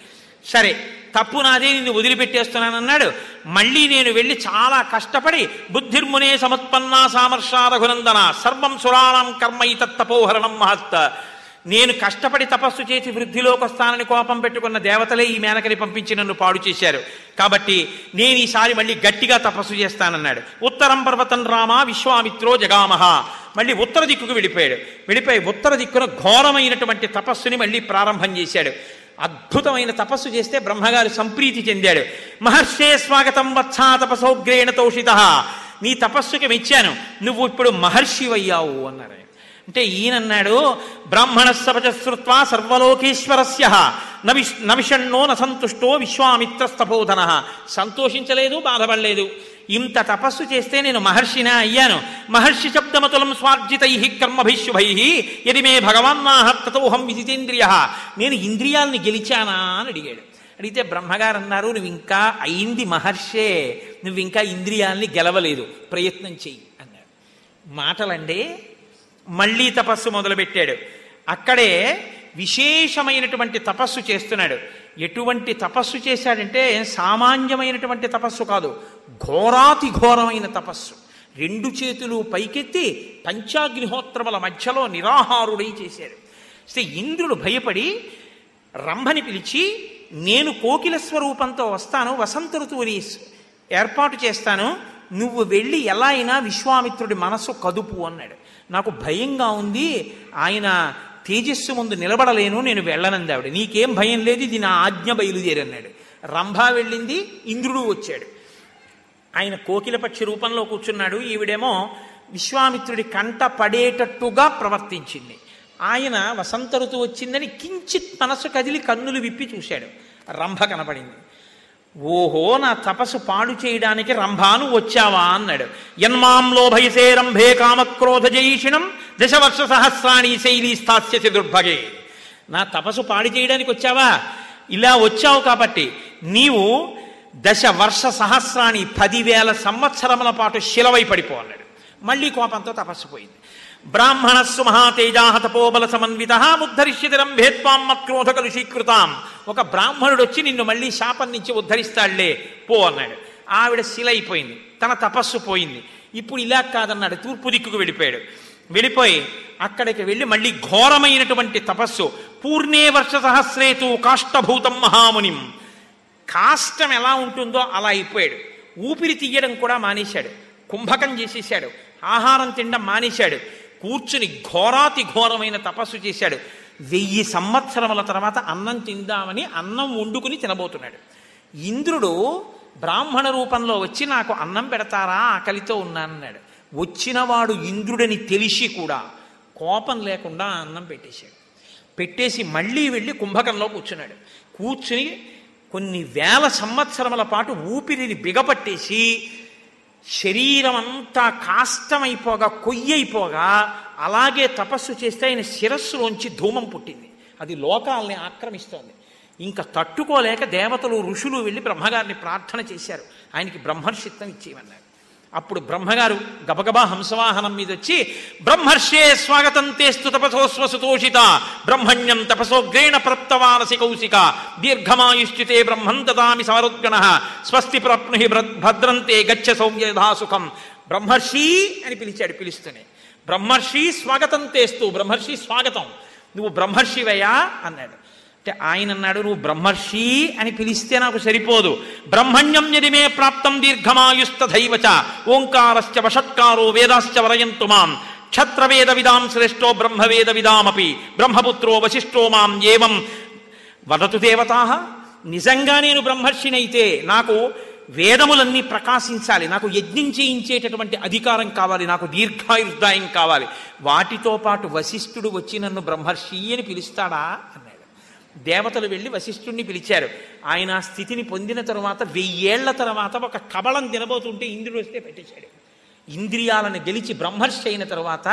సరే తప్పు నాదే, నిన్ను వదిలిపెట్టేస్తున్నానన్నాడు. మళ్ళీ నేను వెళ్ళి చాలా కష్టపడి బుద్ధిర్మునే సముత్పన్నా సామర్షా రఘునందన సర్వం సురాణం కర్మైతత్తపోహరణం మహత్, నేను కష్టపడి తపస్సు చేసి వృద్ధిలోకి వస్తానని కోపం పెట్టుకున్న దేవతలే ఈ మేనకని పంపించి నన్ను పాడు చేశారు. కాబట్టి నేను ఈసారి మళ్ళీ గట్టిగా తపస్సు చేస్తానన్నాడు. ఉత్తరం పర్వతం రామ విశ్వామిత్రో జగామహ. మళ్ళీ ఉత్తర దిక్కుకు వెళ్ళిపోయి ఉత్తర దిక్కున ఘోరమైనటువంటి తపస్సుని మళ్ళీ ప్రారంభం చేశాడు. అద్భుతమైన తపస్సు చేస్తే బ్రహ్మగారు సంప్రీతి చెందాడు. మహర్షే స్వాగతం వత్సా తపసోగ్రేణ తోషిత, నీ తపస్సుకి మెచ్చాను, నువ్వు ఇప్పుడు మహర్షివయ్యావు అన్నారు. అంటే ఈయనన్నాడు, బ్రాహ్మణస్సపచశ్రుత్వా సర్వలోకేశ్వరస్య నవిషణ్ణో నసంతుష్టో విశ్వామిత్రస్తపోధన. సంతోషించలేదు, బాధపడలేదు. ఇంత తపస్సు చేస్తే నేను మహర్షినా అయ్యాను. మహర్షి శబ్దమతులం స్వార్జితై కర్మభిశుభై యది మే భగవాన్నాహ తతోహం విజితేంద్రియ. నేను ఇంద్రియాలని గెలిచానా అని అడిగాడు. అడిగితే బ్రహ్మగారు అన్నారు, నువ్వు ఇంకా అయింది మహర్షే, నువ్వు ఇంకా ఇంద్రియాలని గెలవలేదు, ప్రయత్నం చెయ్యి అన్నాడు. మాటలండి. మళ్ళీ తపస్సు మొదలుపెట్టాడు. అక్కడే విశేషమైనటువంటి తపస్సు చేస్తున్నాడు. ఎటువంటి తపస్సు చేశాడంటే సామాన్యమైనటువంటి తపస్సు కాదు, ఘోరాతి ఘోరమైన తపస్సు. 2 చేతులు పైకెత్తి పంచాగ్నిహోత్రముల మధ్యలో నిరాహారుడై చేశాడు. ఇంద్రుడు భయపడి రంభని పిలిచి, నేను కోకిల స్వరూపంతో వస్తాను, వసంత ఋతువుని ఏర్పాటు చేస్తాను, నువ్వు వెళ్ళి ఎలా అయినా విశ్వామిత్రుడి మనస్సు కదుపు అన్నాడు. నాకు భయంగా ఉంది, ఆయన తేజస్సు ముందు నిలబడలేను, నేను వెళ్ళనంది ఆవిడ. నీకేం భయం లేదు, ఇది నా ఆజ్ఞ, బయలుదేరన్నాడు. రంభ వెళ్ళింది, ఇంద్రుడు వచ్చాడు. ఆయన కోకిల పక్షి రూపంలో కూర్చున్నాడు, ఈవిడేమో విశ్వామిత్రుడి కంట పడేటట్టుగా ప్రవర్తించింది. ఆయన వసంత ఋతువు వచ్చిందని కించిత్ మనసు కదిలి కన్నులు విప్పి చూశాడు. రంభ కనపడింది. ఓహో, నా తపస్సు పాడు చేయడానికి రంభాను వచ్చావా అన్నాడు. యన్మాంలో భయసే రంభే కామక్రోధ జయిషిణం 10 వర్ష సహస్రాణి శైలీ స్థాస్యసి దుర్భగే. నా తపస్సు పాడు చేయడానికి వచ్చావా? ఇలా వచ్చావు కాబట్టి నీవు 10 వర్ష సహస్రాణి 10,000 సంవత్సరముల పాటు శిలవై పడిపో అన్నాడు. మళ్ళీ కోపంతో తపస్సు పోయింది. బ్రాహ్మణస్సు మహాతేజా తపోబల సమన్విత ఉద్ధరిష్యతి రంభేత్వాం మక్రోధ కలుషీకృతాం. ఒక బ్రాహ్మణుడు వచ్చి నిన్ను మళ్ళీ శాపం నుంచి ఉద్ధరిస్తాడులే, పో అన్నాడు. ఆవిడ శిలైపోయింది, తన తపస్సు పోయింది. ఇప్పుడు ఇలా కాదన్నాడు, తూర్పు దిక్కుకు వెళ్ళిపోయి అక్కడికి వెళ్ళి మళ్ళీ ఘోరమైనటువంటి తపస్సు. పూర్ణే వర్ష సహస్రేతు కాష్టభూతం మహామునిం. కాష్టం ఎలా ఉంటుందో అలా అయిపోయాడు. ఊపిరి తీయడం కూడా మానేశాడు, కుంభకం చేసేశాడు, ఆహారం తినడం మానేశాడు, కూర్చుని ఘోరాతి ఘోరమైన తపస్సు చేశాడు. 1000 సంవత్సరముల తర్వాత అన్నం తిందామని అన్నం వండుకుని తినబోతున్నాడు. ఇంద్రుడు బ్రాహ్మణ రూపంలో వచ్చి, నాకు అన్నం పెడతారా, ఆకలితో ఉన్నానన్నాడు. వచ్చినవాడు ఇంద్రుడని తెలిసి కూడా కోపం లేకుండా అన్నం పెట్టేసి మళ్ళీ వెళ్ళి కుంభకంలో కూర్చున్నాడు. కూర్చుని కొన్ని 1000 సంవత్సరముల పాటు ఊపిరిని బిగపట్టేసి శరీరం అంతా కాష్టమైపోగా కొయ్యైపోగా అలాగే తపస్సు చేస్తే ఆయన శిరస్సులోంచి ధూమం పుట్టింది. అది లోకాలని ఆక్రమిస్తోంది. ఇంకా తట్టుకోలేక దేవతలు ఋషులు వెళ్ళి బ్రహ్మగారిని ప్రార్థన చేశారు, ఆయనకి బ్రహ్మర్షిత్వం ఇచ్చేయమన్నారు. అప్పుడు బ్రహ్మగారు గబగబా హంసవాహనం మీద వచ్చి, బ్రహ్మర్షే స్వాగతం తేస్తు తపసోస్వసుతోషిత బ్రహ్మణ్యం తపసోగ్రేణ ప్రప్తవానసి కౌశిక దీర్ఘమాయుష్యుతే బ్రహ్మం దదామి సమరుద్గణ స్వస్తి ప్రప్నుహి భద్రంతే గచ్చ సౌమ్యధా సుఖం. బ్రహ్మర్షి అని పిలిచాడు. పిలుస్తూనే బ్రహ్మర్షి స్వాగతం తేస్తూ, బ్రహ్మర్షి స్వాగతం, నువ్వు బ్రహ్మర్షివయ్యా అన్నాడు. అంటే ఆయన అన్నాడు, నువ్వు బ్రహ్మర్షి అని పిలిస్తే నాకు సరిపోదు. బ్రహ్మణ్యం యది మే ప్రాప్తం దీర్ఘమాయుస్తథైవచ ఓంకారశ్చ వషట్కారో వేదాశ్చ వరయంతు మాం క్షత్రవేద విదాం శ్రేష్టో బ్రహ్మవేద విదామపి బ్రహ్మపుత్రో వశిష్ఠో మాం ఏవం వదతు దేవతాః. నిజంగా నేను బ్రహ్మర్షినైతే నాకు వేదములన్నీ ప్రకాశించాలి, నాకు యజ్ఞం చేయించేటటువంటి అధికారం కావాలి, నాకు దీర్ఘాయుర్దాయం కావాలి. వాటితో పాటు వశిష్ఠుడు వచ్చి నన్ను బ్రహ్మర్షి అని పిలుస్తాడా అన్నాడు. దేవతలు వెళ్ళి వశిష్ఠుడిని పిలిచారు. ఆయన ఆ స్థితిని పొందిన తరువాత 1000 ఏళ్ల తర్వాత ఒక కబళం తినబోతుంటే ఇంద్రుడు వస్తే పెట్టేశాడు. ఇంద్రియాలను గెలిచి బ్రహ్మర్షి అయిన తరువాత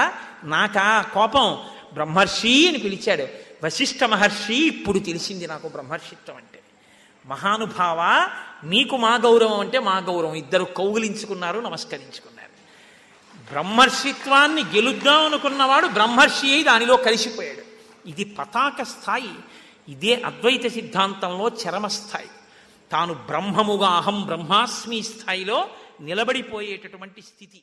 నాకా కోపం, బ్రహ్మర్షి అని పిలిచాడు. వశిష్ఠ మహర్షి, ఇప్పుడు తెలిసింది నాకు బ్రహ్మర్షిత్వం అంటే. మహానుభావ, నీకు మా గౌరవం అంటే మా గౌరవం. ఇద్దరు కౌగిలించుకున్నారు, నమస్కరించుకున్నారు. బ్రహ్మర్షిత్వాన్ని గెలుద్దాం అనుకున్నవాడు బ్రహ్మర్షి అయి దానిలో కలిసిపోయాడు. ఇది పతాక స్థాయి. ఇదే అద్వైత సిద్ధాంతంలో చరమస్థాయి. తాను బ్రహ్మముగా అహం బ్రహ్మాస్మి స్థాయిలో నిలబడిపోయేటటువంటి స్థితి.